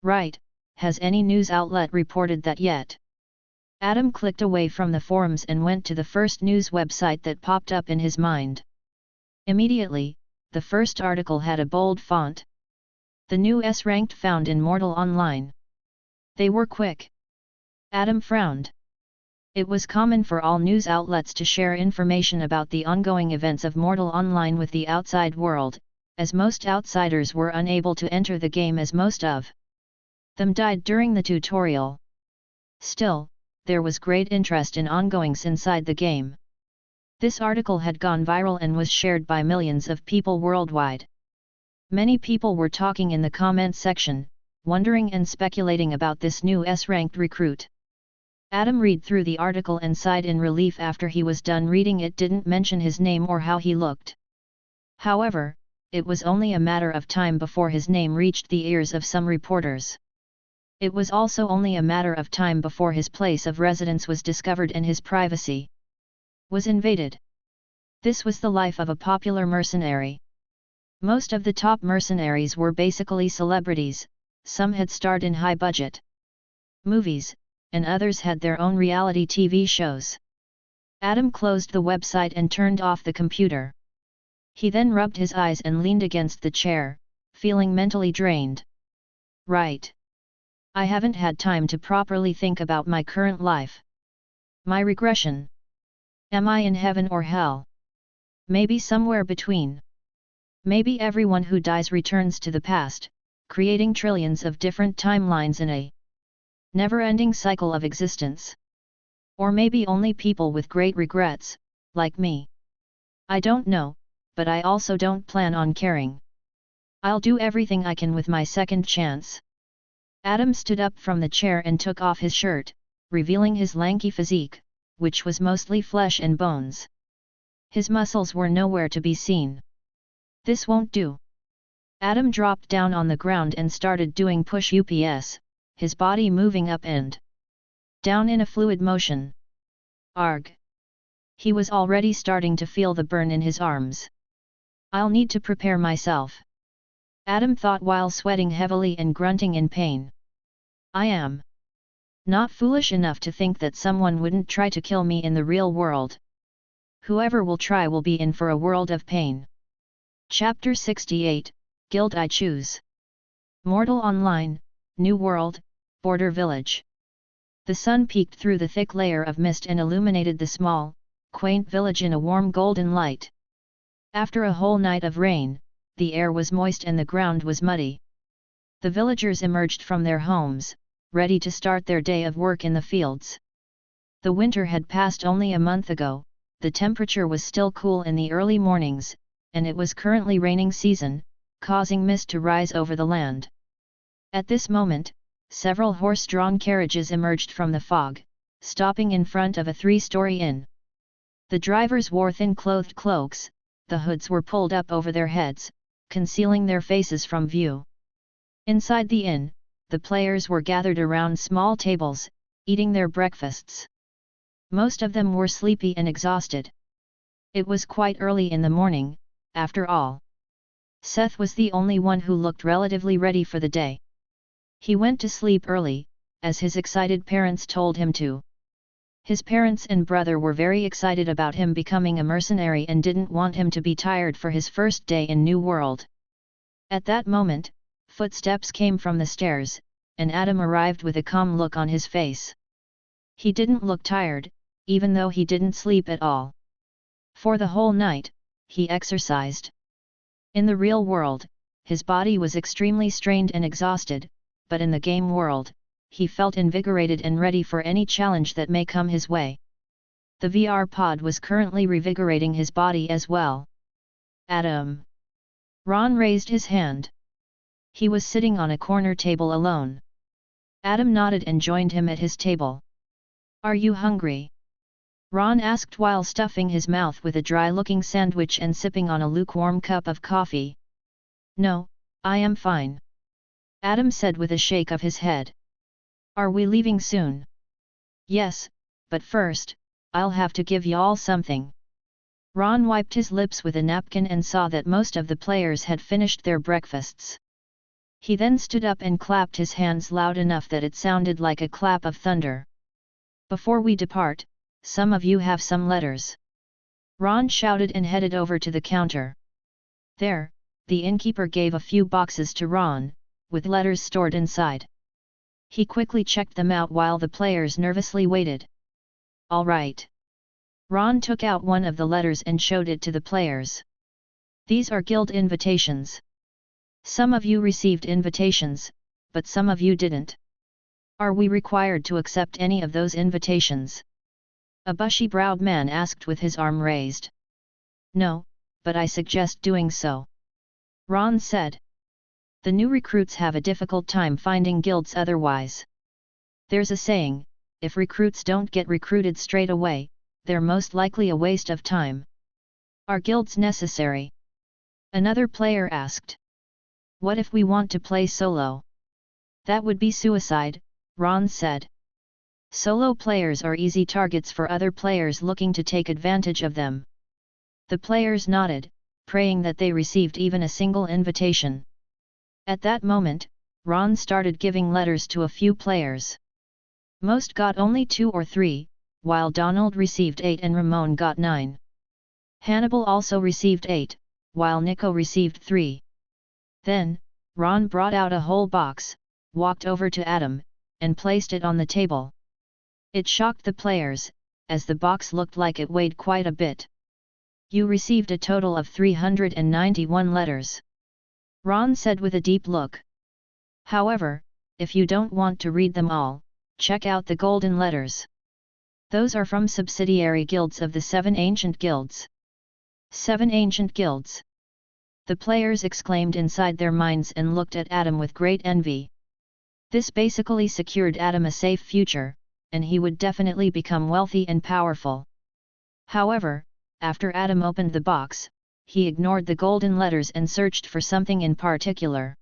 Right, has any news outlet reported that yet? Adam clicked away from the forums and went to the first news website that popped up in his mind. Immediately, the first article had a bold font. The new S-ranked found in Mortal Online. They were quick. Adam frowned. It was common for all news outlets to share information about the ongoing events of Mortal Online with the outside world, as most outsiders were unable to enter the game as most of them died during the tutorial. Still, there was great interest in ongoings inside the game. This article had gone viral and was shared by millions of people worldwide. Many people were talking in the comment section, wondering and speculating about this new S-ranked recruit. Adam read through the article and sighed in relief after he was done reading. It didn't mention his name or how he looked. However, it was only a matter of time before his name reached the ears of some reporters. It was also only a matter of time before his place of residence was discovered and his privacy was invaded. This was the life of a popular mercenary. Most of the top mercenaries were basically celebrities, some had starred in high-budget movies, and others had their own reality TV shows. Adam closed the website and turned off the computer. He then rubbed his eyes and leaned against the chair, feeling mentally drained. Right. I haven't had time to properly think about my current life. My regression. Am I in heaven or hell? Maybe somewhere between. Maybe everyone who dies returns to the past, creating trillions of different timelines in a never-ending cycle of existence. Or maybe only people with great regrets, like me. I don't know, but I also don't plan on caring. I'll do everything I can with my second chance. Adam stood up from the chair and took off his shirt, revealing his lanky physique, which was mostly flesh and bones. His muscles were nowhere to be seen. This won't do. Adam dropped down on the ground and started doing push-ups, his body moving up and down in a fluid motion. Arg! He was already starting to feel the burn in his arms. I'll need to prepare myself. Adam thought while sweating heavily and grunting in pain. I am not foolish enough to think that someone wouldn't try to kill me in the real world. Whoever will try will be in for a world of pain. Chapter 68, Guild I Choose. Mortal Online, New World, Border Village. The sun peeked through the thick layer of mist and illuminated the small, quaint village in a warm golden light. After a whole night of rain, the air was moist and the ground was muddy. The villagers emerged from their homes, ready to start their day of work in the fields. The winter had passed only a month ago, the temperature was still cool in the early mornings, and it was currently raining season, causing mist to rise over the land. At this moment, several horse-drawn carriages emerged from the fog, stopping in front of a 3-story inn. The drivers wore thin-clothed cloaks, the hoods were pulled up over their heads, concealing their faces from view. Inside the inn, the players were gathered around small tables, eating their breakfasts. Most of them were sleepy and exhausted. It was quite early in the morning, after all. Seth was the only one who looked relatively ready for the day. He went to sleep early, as his excited parents told him to. His parents and brother were very excited about him becoming a mercenary and didn't want him to be tired for his first day in New World. At that moment, footsteps came from the stairs, and Adam arrived with a calm look on his face. He didn't look tired, even though he didn't sleep at all. For the whole night, he exercised. In the real world, his body was extremely strained and exhausted, but in the game world, he felt invigorated and ready for any challenge that may come his way. The VR pod was currently revigorating his body as well. Adam. Ron raised his hand. He was sitting on a corner table alone. Adam nodded and joined him at his table. Are you hungry? Ron asked while stuffing his mouth with a dry-looking sandwich and sipping on a lukewarm cup of coffee. No, I am fine. Adam said with a shake of his head. Are we leaving soon? Yes, but first, I'll have to give y'all something. Ron wiped his lips with a napkin and saw that most of the players had finished their breakfasts. He then stood up and clapped his hands loud enough that it sounded like a clap of thunder. Before we depart, some of you have some letters. Ron shouted and headed over to the counter. There, the innkeeper gave a few boxes to Ron, with letters stored inside. He quickly checked them out while the players nervously waited. All right. Ron took out one of the letters and showed it to the players. These are guild invitations. Some of you received invitations, but some of you didn't. Are we required to accept any of those invitations? A bushy-browed man asked with his arm raised. No, but I suggest doing so. Ron said. The new recruits have a difficult time finding guilds otherwise. There's a saying, if recruits don't get recruited straight away, they're most likely a waste of time. Are guilds necessary? Another player asked. What if we want to play solo? That would be suicide, Ron said. Solo players are easy targets for other players looking to take advantage of them. The players nodded, praying that they received even a single invitation. At that moment, Ron started giving letters to a few players. Most got only 2 or 3, while Donald received 8 and Ramon got 9. Hannibal also received 8, while Nico received 3. Then, Ron brought out a whole box, walked over to Adam, and placed it on the table. It shocked the players, as the box looked like it weighed quite a bit. You received a total of 391 letters. Ron said with a deep look. However, if you don't want to read them all, check out the golden letters. Those are from subsidiary guilds of the 7 ancient guilds. 7 ancient guilds. The players exclaimed inside their minds and looked at Adam with great envy. This basically secured Adam a safe future, and he would definitely become wealthy and powerful. However, after Adam opened the box, he ignored the golden letters and searched for something in particular.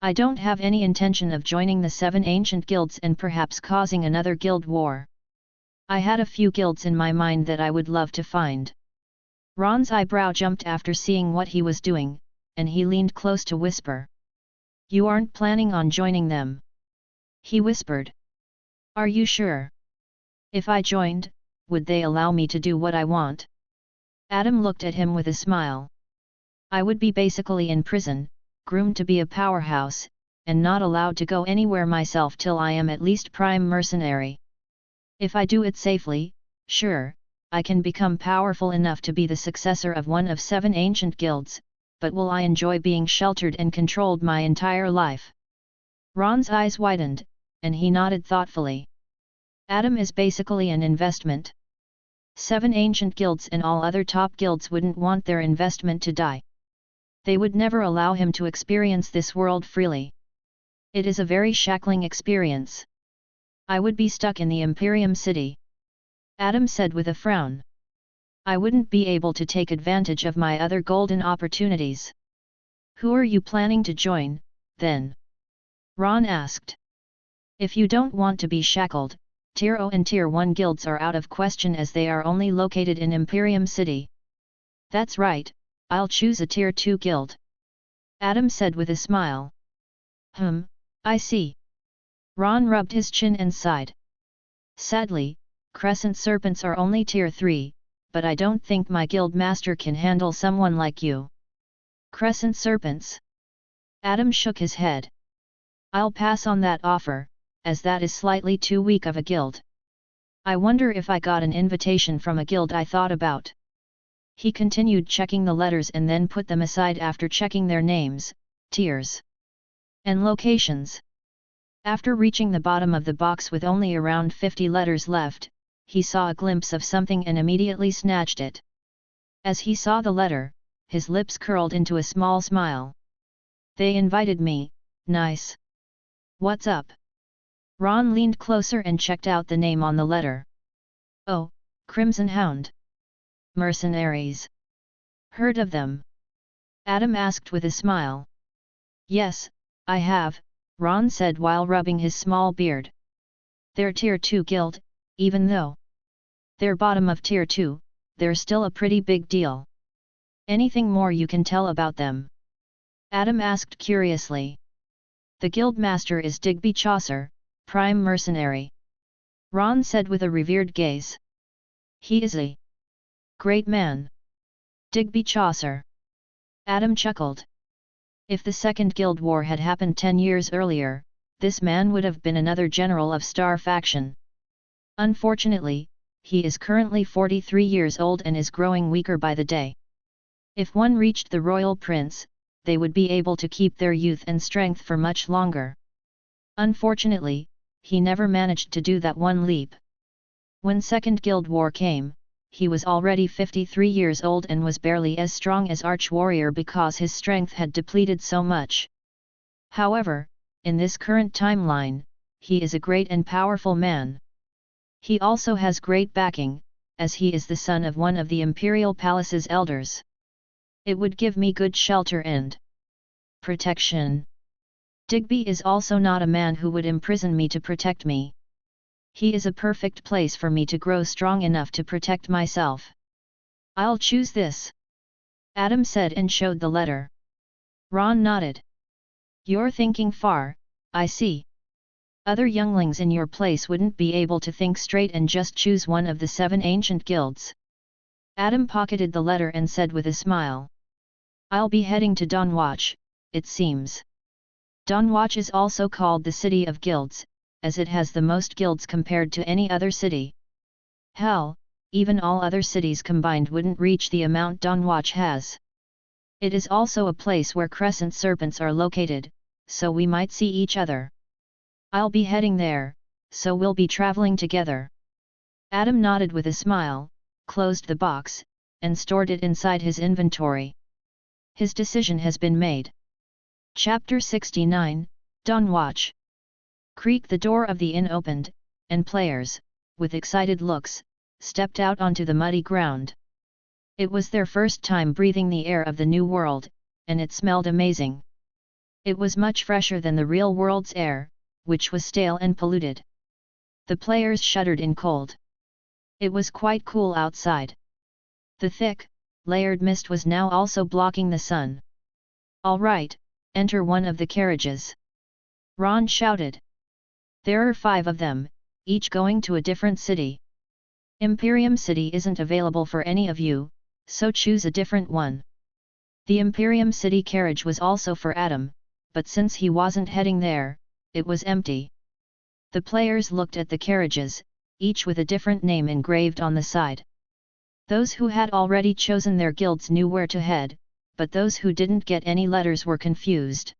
I don't have any intention of joining the 7 ancient guilds and perhaps causing another guild war. I had a few guilds in my mind that I would love to find. Ron's eyebrow jumped after seeing what he was doing, and he leaned close to whisper. You aren't planning on joining them? He whispered. Are you sure? If I joined, would they allow me to do what I want? Adam looked at him with a smile. I would be basically in prison, groomed to be a powerhouse, and not allowed to go anywhere myself till I am at least prime mercenary. If I do it safely, sure, I can become powerful enough to be the successor of one of 7 ancient guilds, but will I enjoy being sheltered and controlled my entire life? Ron's eyes widened, and he nodded thoughtfully. Adam is basically an investment. 7 ancient guilds and all other top guilds wouldn't want their investment to die. They would never allow him to experience this world freely. It is a very shackling experience. I would be stuck in the Imperium City. Adam said with a frown. I wouldn't be able to take advantage of my other golden opportunities. Who are you planning to join, then? Ron asked. If you don't want to be shackled, Tier 0 and Tier 1 guilds are out of question as they are only located in Imperium City. That's right, I'll choose a Tier 2 guild. Adam said with a smile. I see. Ron rubbed his chin and sighed. Sadly, Crescent Serpents are only Tier 3, but I don't think my guild master can handle someone like you. Crescent Serpents? Adam shook his head. I'll pass on that offer, as that is slightly too weak of a guild. I wonder if I got an invitation from a guild I thought about. He continued checking the letters and then put them aside after checking their names, tiers, and locations. After reaching the bottom of the box with only around 50 letters left, he saw a glimpse of something and immediately snatched it. As he saw the letter, his lips curled into a small smile. They invited me, nice. What's up? Ron leaned closer and checked out the name on the letter. Oh, Crimson Hound. Mercenaries. Heard of them? Adam asked with a smile. Yes, I have, Ron said while rubbing his small beard. They're Tier 2 guild, even though they're bottom of Tier 2, they're still a pretty big deal. Anything more you can tell about them? Adam asked curiously. The guild master is Digby Chaucer, prime mercenary. Ron said with a revered gaze. He is a great man. Digby Chaucer. Adam chuckled. If the Second Guild War had happened 10 years earlier, this man would have been another general of Star faction. Unfortunately, he is currently 43 years old and is growing weaker by the day. If one reached the royal prince, they would be able to keep their youth and strength for much longer. Unfortunately, he never managed to do that one leap. When Second Guild War came, he was already 53 years old and was barely as strong as Arch-Warrior because his strength had depleted so much. However, in this current timeline, he is a great and powerful man. He also has great backing, as he is the son of one of the Imperial Palace's elders. It would give me good shelter and protection. Digby is also not a man who would imprison me to protect me. He is a perfect place for me to grow strong enough to protect myself. I'll choose this. Adam said and showed the letter. Ron nodded. You're thinking far, I see. Other younglings in your place wouldn't be able to think straight and just choose one of the 7 ancient guilds. Adam pocketed the letter and said with a smile. I'll be heading to Dawnwatch, it seems. Dawnwatch is also called the City of Guilds, as it has the most guilds compared to any other city. Hell, even all other cities combined wouldn't reach the amount Dawnwatch has. It is also a place where Crescent Serpents are located, so we might see each other. I'll be heading there, so we'll be traveling together. Adam nodded with a smile, closed the box, and stored it inside his inventory. His decision has been made. Chapter 69, Dawnwatch. Creak. The door of the inn opened, and players, with excited looks, stepped out onto the muddy ground. It was their first time breathing the air of the new world, and it smelled amazing. It was much fresher than the real world's air, which was stale and polluted. The players shuddered in cold. It was quite cool outside. The thick, layered mist was now also blocking the sun. All right, enter one of the carriages. Ron shouted. There are 5 of them, each going to a different city. Imperium City isn't available for any of you, so choose a different one. The Imperium City carriage was also for Adam, but since he wasn't heading there, it was empty. The players looked at the carriages, each with a different name engraved on the side. Those who had already chosen their guilds knew where to head, but those who didn't get any letters were confused.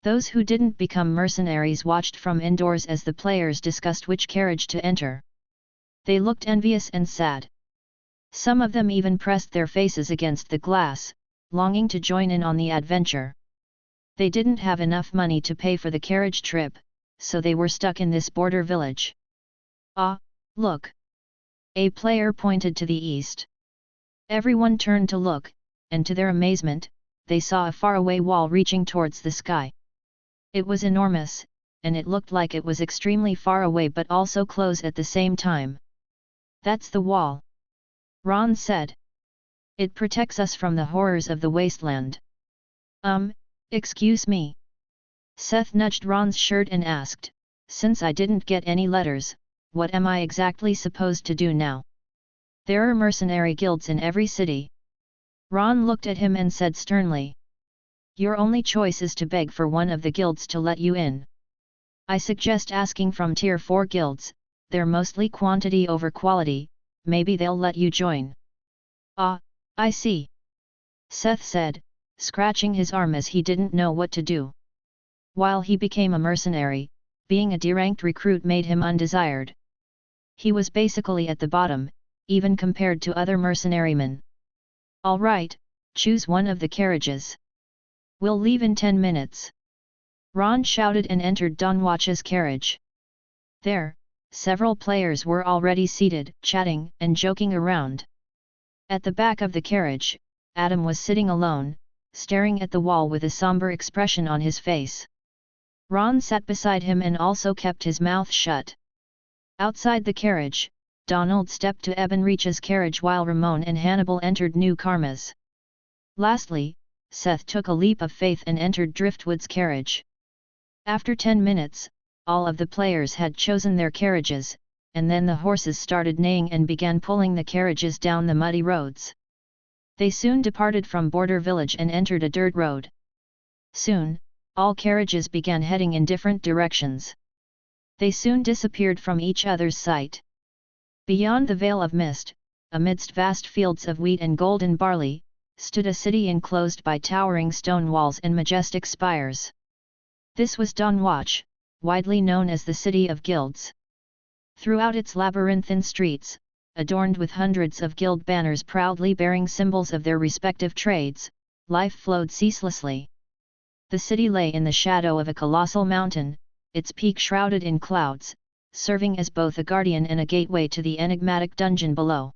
Those who didn't become mercenaries watched from indoors as the players discussed which carriage to enter. They looked envious and sad. Some of them even pressed their faces against the glass, longing to join in on the adventure. They didn't have enough money to pay for the carriage trip, so they were stuck in this border village. Ah, look! A player pointed to the east. Everyone turned to look, and to their amazement, they saw a faraway wall reaching towards the sky. It was enormous, and it looked like it was extremely far away but also close at the same time. That's the wall, Ron said. It protects us from the horrors of the wasteland. Excuse me. Seth nudged Ron's shirt and asked, since I didn't get any letters, what am I exactly supposed to do now? There are mercenary guilds in every city. Ron looked at him and said sternly. Your only choice is to beg for one of the guilds to let you in. I suggest asking from tier 4 guilds, they're mostly quantity over quality, maybe they'll let you join. Ah, I see. Seth said, scratching his arm as he didn't know what to do. While he became a mercenary, being a deranked recruit made him undesired. He was basically at the bottom, even compared to other mercenarymen. All right, choose one of the carriages. We'll leave in 10 minutes. Ron shouted and entered Donwatch's carriage. There, several players were already seated, chatting and joking around. At the back of the carriage, Adam was sitting alone, staring at the wall with a somber expression on his face. Ron sat beside him and also kept his mouth shut. Outside the carriage, Donald stepped to Ebenreach's carriage while Ramon and Hannibal entered New Karma's. Lastly, Seth took a leap of faith and entered Driftwood's carriage. After 10 minutes, all of the players had chosen their carriages, and then the horses started neighing and began pulling the carriages down the muddy roads. They soon departed from Border Village and entered a dirt road. Soon, all carriages began heading in different directions. They soon disappeared from each other's sight. Beyond the veil of mist, amidst vast fields of wheat and golden barley, stood a city enclosed by towering stone walls and majestic spires. This was Donwatch, widely known as the City of Guilds. Throughout its labyrinthine streets, adorned with hundreds of guild banners proudly bearing symbols of their respective trades, life flowed ceaselessly. The city lay in the shadow of a colossal mountain, its peak shrouded in clouds, serving as both a guardian and a gateway to the enigmatic dungeon below.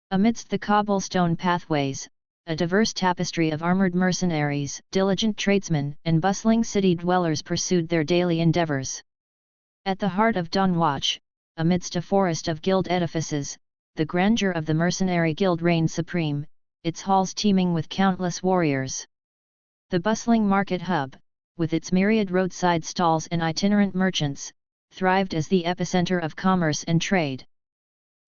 Amidst the cobblestone pathways, a diverse tapestry of armored mercenaries, diligent tradesmen, and bustling city dwellers pursued their daily endeavors. At the heart of Donwatch, amidst a forest of guild edifices, the grandeur of the mercenary guild reigned supreme, its halls teeming with countless warriors. The bustling market hub, with its myriad roadside stalls and itinerant merchants, thrived as the epicenter of commerce and trade.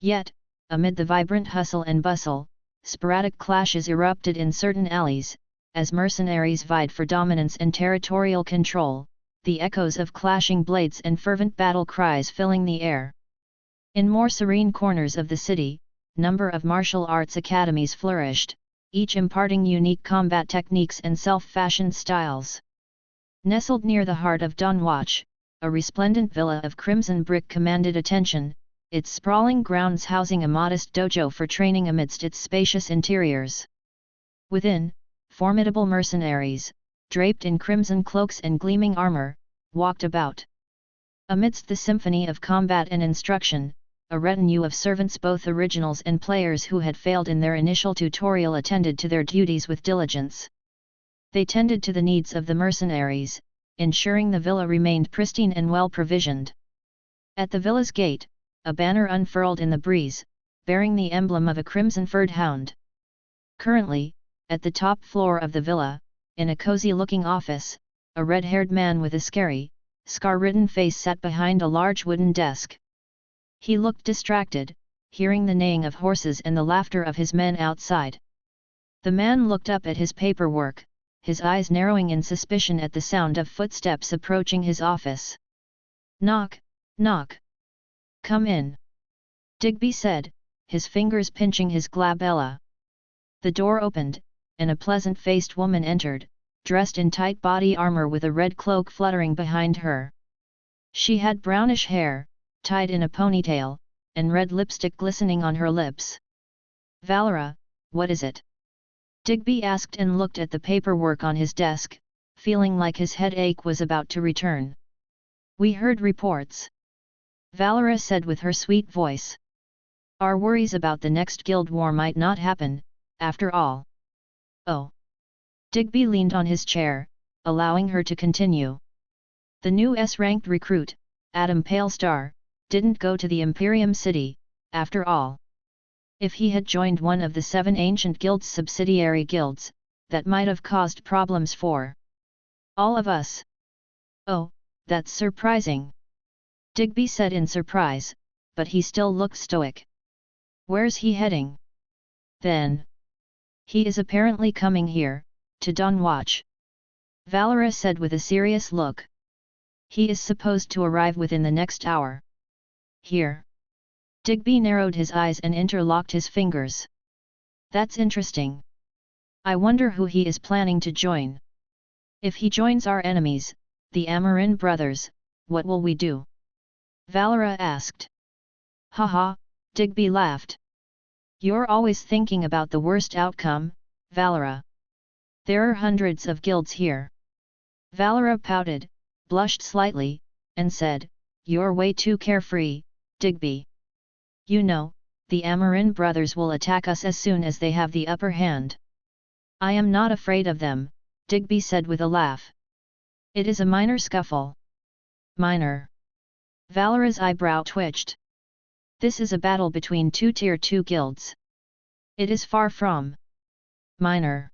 Yet, amid the vibrant hustle and bustle, sporadic clashes erupted in certain alleys, as mercenaries vied for dominance and territorial control, the echoes of clashing blades and fervent battle cries filling the air. In more serene corners of the city, number of martial arts academies flourished, each imparting unique combat techniques and self-fashioned styles. Nestled near the heart of Donwatch, a resplendent villa of crimson brick commanded attention, its sprawling grounds housing a modest dojo for training amidst its spacious interiors. Within, formidable mercenaries, draped in crimson cloaks and gleaming armor, walked about. Amidst the symphony of combat and instruction, a retinue of servants, both originals and players who had failed in their initial tutorial, attended to their duties with diligence. They tended to the needs of the mercenaries, ensuring the villa remained pristine and well provisioned. At the villa's gate, a banner unfurled in the breeze, bearing the emblem of a crimson-furred hound. Currently, at the top floor of the villa, in a cozy-looking office, a red-haired man with a scary, scar-ridden face sat behind a large wooden desk. He looked distracted, hearing the neighing of horses and the laughter of his men outside. The man looked up at his paperwork, his eyes narrowing in suspicion at the sound of footsteps approaching his office. "Knock, knock. Come in," Digby said, his fingers pinching his glabella. The door opened, and a pleasant-faced woman entered, dressed in tight body armor with a red cloak fluttering behind her. She had brownish hair, tied in a ponytail, and red lipstick glistening on her lips. "Valera, what is it?" Digby asked and looked at the paperwork on his desk, feeling like his headache was about to return. We heard reports. Valera said with her sweet voice. Our worries about the next guild war might not happen, after all. Oh. Digby leaned on his chair, allowing her to continue. The new S-ranked recruit, Adam Palestar, didn't go to the Imperium City, after all. If he had joined one of the 7 ancient guilds' subsidiary guilds, that might have caused problems for all of us. Oh, that's surprising. Digby said in surprise, but he still looked stoic. Where's he heading? Then. He is apparently coming here, to Dawnwatch. Valera said with a serious look. He is supposed to arrive within the next hour. Here. Digby narrowed his eyes and interlocked his fingers. That's interesting. I wonder who he is planning to join. If he joins our enemies, the Amarin brothers, what will we do? Valera asked. Haha, Digby laughed. You're always thinking about the worst outcome, Valera. There are hundreds of guilds here. Valera pouted, blushed slightly, and said, You're way too carefree, Digby. You know, the Amarin brothers will attack us as soon as they have the upper hand. I am not afraid of them, Digby said with a laugh. It is a minor scuffle. Minor. Valera's eyebrow twitched. This is a battle between 2 Tier 2 guilds. It is far from minor.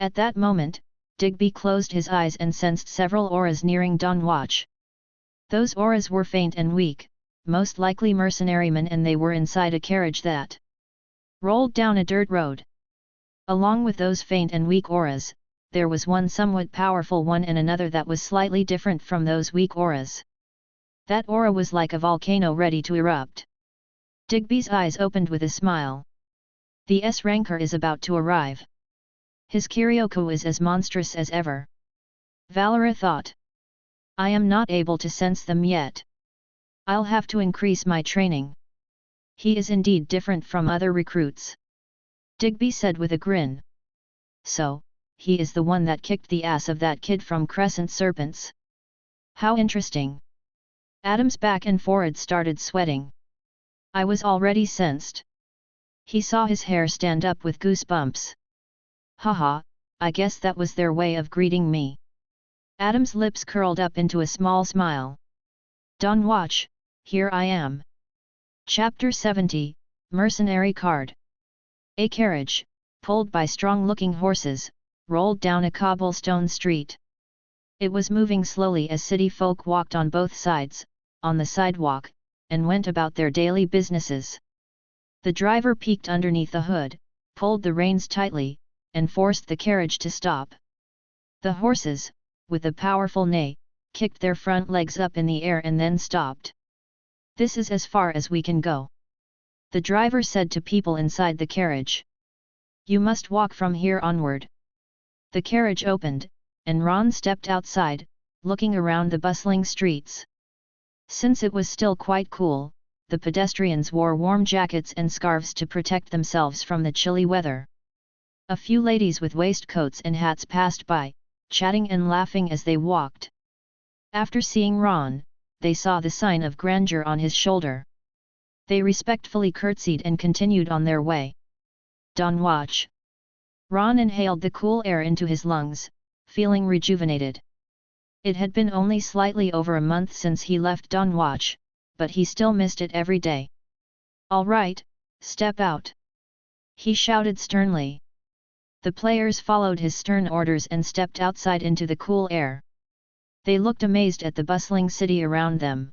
At that moment, Digby closed his eyes and sensed several auras nearing Dawnwatch. Those auras were faint and weak, most likely mercenarymen, and they were inside a carriage that rolled down a dirt road. Along with those faint and weak auras, there was one somewhat powerful one and another that was slightly different from those weak auras. That aura was like a volcano ready to erupt. Digby's eyes opened with a smile. The S-ranker is about to arrive. His Kiryoku is as monstrous as ever. Valera thought. I am not able to sense them yet. I'll have to increase my training. He is indeed different from other recruits. Digby said with a grin. So, he is the one that kicked the ass of that kid from Crescent Serpents. How interesting. Adam's back and forehead started sweating. I was already sensed. He saw his hair stand up with goosebumps. Haha, I guess that was their way of greeting me. Adam's lips curled up into a small smile. Dawnwatch, here I am. Chapter 70, Mercenary Card. A carriage, pulled by strong-looking horses, rolled down a cobblestone street. It was moving slowly as city folk walked on both sides, on the sidewalk, and went about their daily businesses. The driver peeked underneath the hood, pulled the reins tightly, and forced the carriage to stop. The horses, with a powerful neigh, kicked their front legs up in the air and then stopped. This is as far as we can go. The driver said to people inside the carriage. You must walk from here onward. The carriage opened, and Ron stepped outside, looking around the bustling streets. Since it was still quite cool, the pedestrians wore warm jackets and scarves to protect themselves from the chilly weather. A few ladies with waistcoats and hats passed by, chatting and laughing as they walked. After seeing Ron, they saw the sign of grandeur on his shoulder. They respectfully curtsied and continued on their way. Dawnwatch. Ron inhaled the cool air into his lungs, feeling rejuvenated. It had been only slightly over a month since he left Dawnwatch, but he still missed it every day. All right, step out. He shouted sternly. The players followed his stern orders and stepped outside into the cool air. They looked amazed at the bustling city around them.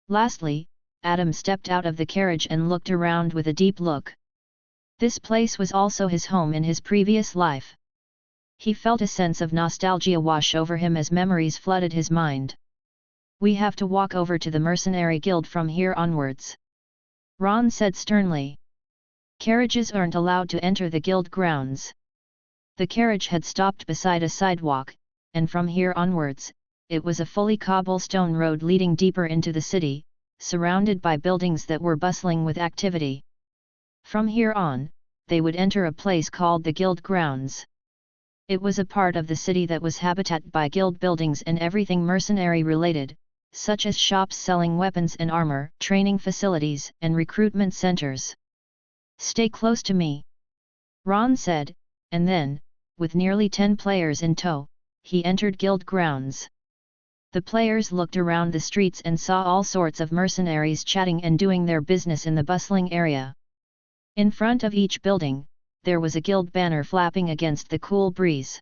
Lastly, Adam stepped out of the carriage and looked around with a deep look. This place was also his home in his previous life. He felt a sense of nostalgia wash over him as memories flooded his mind. We have to walk over to the Mercenary Guild from here onwards. Ron said sternly. Carriages aren't allowed to enter the guild grounds. The carriage had stopped beside a sidewalk, and from here onwards, it was a fully cobblestone road leading deeper into the city, surrounded by buildings that were bustling with activity. From here on, they would enter a place called the Guild Grounds. It was a part of the city that was habitat by guild buildings and everything mercenary related, such as shops selling weapons and armor, training facilities, and recruitment centers. Stay close to me, Ron said, and then, with nearly 10 players in tow, he entered guild grounds. The players looked around the streets and saw all sorts of mercenaries chatting and doing their business in the bustling area. In front of each building, there was a guild banner flapping against the cool breeze.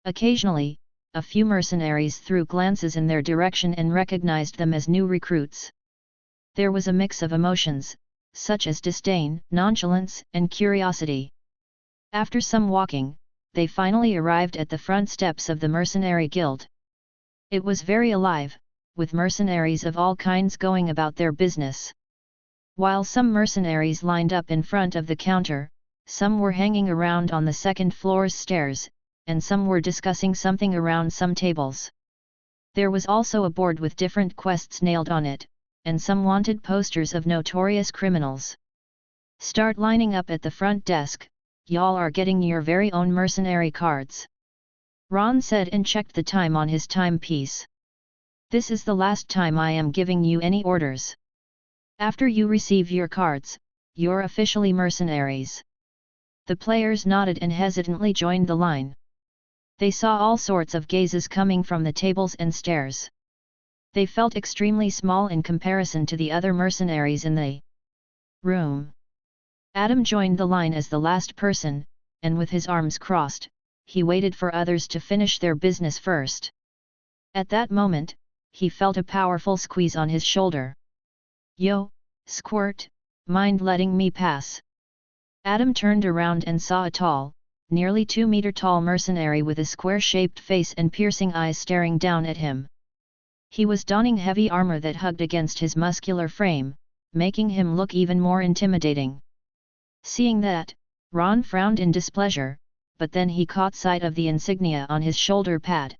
Occasionally, a few mercenaries threw glances in their direction and recognized them as new recruits. There was a mix of emotions, such as disdain, nonchalance, and curiosity. After some walking, they finally arrived at the front steps of the mercenary guild. It was very alive, with mercenaries of all kinds going about their business. While some mercenaries lined up in front of the counter, some were hanging around on the second floor's stairs, and some were discussing something around some tables. There was also a board with different quests nailed on it, and some wanted posters of notorious criminals. Start lining up at the front desk, y'all are getting your very own mercenary cards, Ron said and checked the time on his timepiece. This is the last time I am giving you any orders. After you receive your cards, you're officially mercenaries. The players nodded and hesitantly joined the line. They saw all sorts of gazes coming from the tables and stairs. They felt extremely small in comparison to the other mercenaries in the room. Adam joined the line as the last person, and with his arms crossed, he waited for others to finish their business first. At that moment, he felt a powerful squeeze on his shoulder. Yo, Squirt, mind letting me pass? Adam turned around and saw a tall, nearly 2-meter-tall mercenary with a square-shaped face and piercing eyes staring down at him. He was donning heavy armor that hugged against his muscular frame, making him look even more intimidating. Seeing that, Ron frowned in displeasure, but then he caught sight of the insignia on his shoulder pad.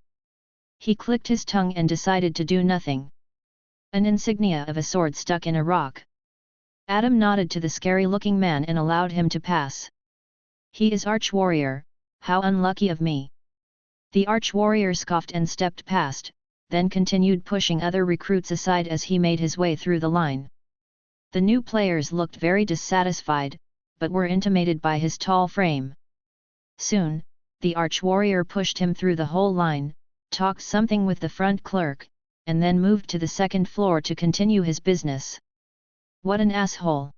He clicked his tongue and decided to do nothing. An insignia of a sword stuck in a rock. Adam nodded to the scary-looking man and allowed him to pass. He is Arch-Warrior, how unlucky of me. The Arch-Warrior scoffed and stepped past, then continued pushing other recruits aside as he made his way through the line. The new players looked very dissatisfied, but were intimidated by his tall frame. Soon, the Arch-Warrior pushed him through the whole line, talked something with the front clerk, and then moved to the second floor to continue his business. What an asshole!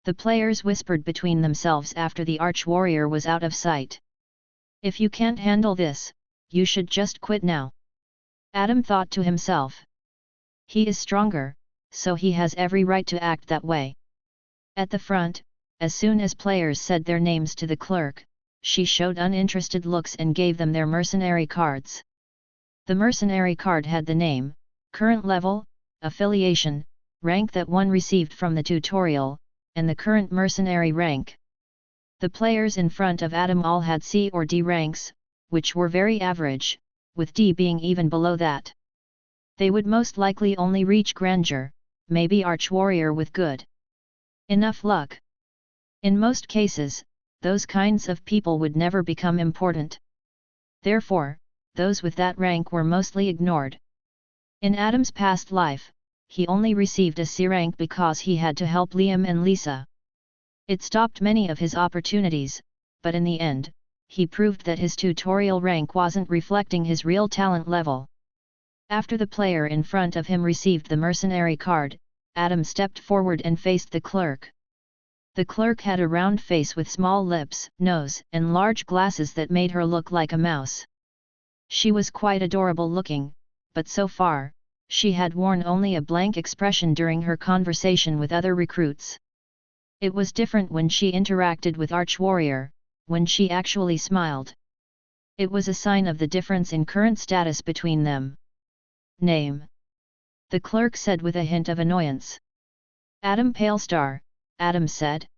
The players whispered between themselves after the Arch-Warrior was out of sight. If you can't handle this, you should just quit now. Adam thought to himself. He is stronger, so he has every right to act that way. At the front, as soon as players said their names to the clerk, she showed uninterested looks and gave them their mercenary cards. The mercenary card had the name, current level, affiliation, rank that one received from the tutorial, and the current mercenary rank. The players in front of Adam all had C or D ranks, which were very average, with D being even below that. They would most likely only reach grandeur, maybe Arch-Warrior with good enough luck. In most cases, those kinds of people would never become important. Therefore, those with that rank were mostly ignored. In Adam's past life, he only received a C rank because he had to help Liam and Lisa. It stopped many of his opportunities, but in the end, he proved that his tutorial rank wasn't reflecting his real talent level. After the player in front of him received the mercenary card, Adam stepped forward and faced the clerk. The clerk had a round face with small lips, nose, and large glasses that made her look like a mouse. She was quite adorable looking, but so far, she had worn only a blank expression during her conversation with other recruits. It was different when she interacted with Arch-Warrior, when she actually smiled. It was a sign of the difference in current status between them. Name? The clerk said with a hint of annoyance. Adam Palestar, Adam said.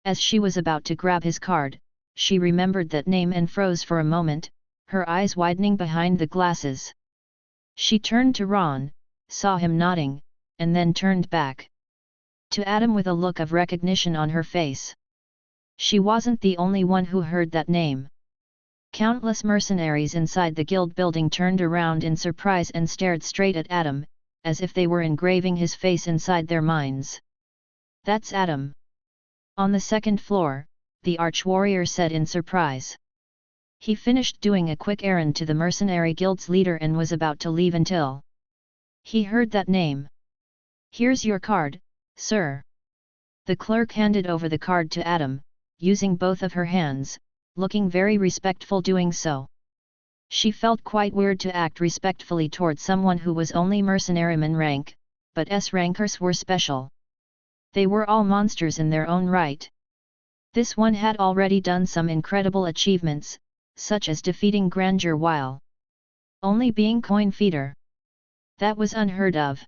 As she was about to grab his card, she remembered that name and froze for a moment, her eyes widening behind the glasses. She turned to Ron, saw him nodding, and then turned back to Adam with a look of recognition on her face. She wasn't the only one who heard that name. Countless mercenaries inside the guild building turned around in surprise and stared straight at Adam, as if they were engraving his face inside their minds. "That's Adam." On the second floor, the arch-warrior said in surprise. He finished doing a quick errand to the mercenary guild's leader and was about to leave until he heard that name. "Here's your card, sir." The clerk handed over the card to Adam, using both of her hands, looking very respectful doing so. She felt quite weird to act respectfully toward someone who was only mercenaryman rank, but S-rankers were special. They were all monsters in their own right. This one had already done some incredible achievements, such as defeating Grandeur while only being coin feeder. That was unheard of.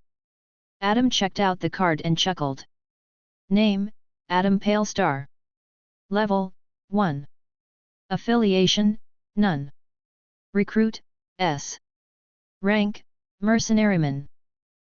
Adam checked out the card and chuckled. Name, Adam Palestar. Level, 1. Affiliation, none. Recruit, S. Rank, mercenaryman.